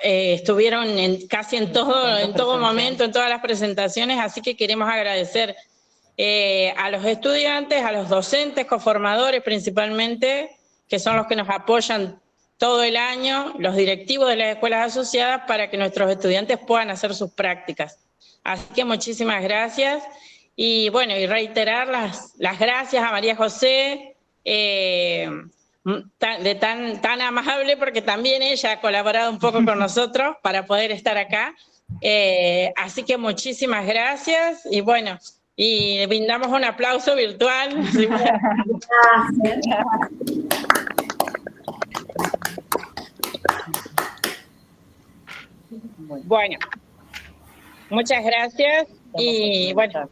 estuvieron casi en todo momento, en todas las presentaciones, así que queremos agradecer a los estudiantes, a los docentes, coformadores principalmente, que son los que nos apoyan todo el año, los directivos de las escuelas asociadas, para que nuestros estudiantes puedan hacer sus prácticas. Así que muchísimas gracias. Y bueno, y reiterar las gracias a María José, tan amable, porque también ella ha colaborado un poco con nosotros para poder estar acá. Así que muchísimas gracias y bueno, y brindamos un aplauso virtual. Gracias. Bueno, muchas gracias y bueno.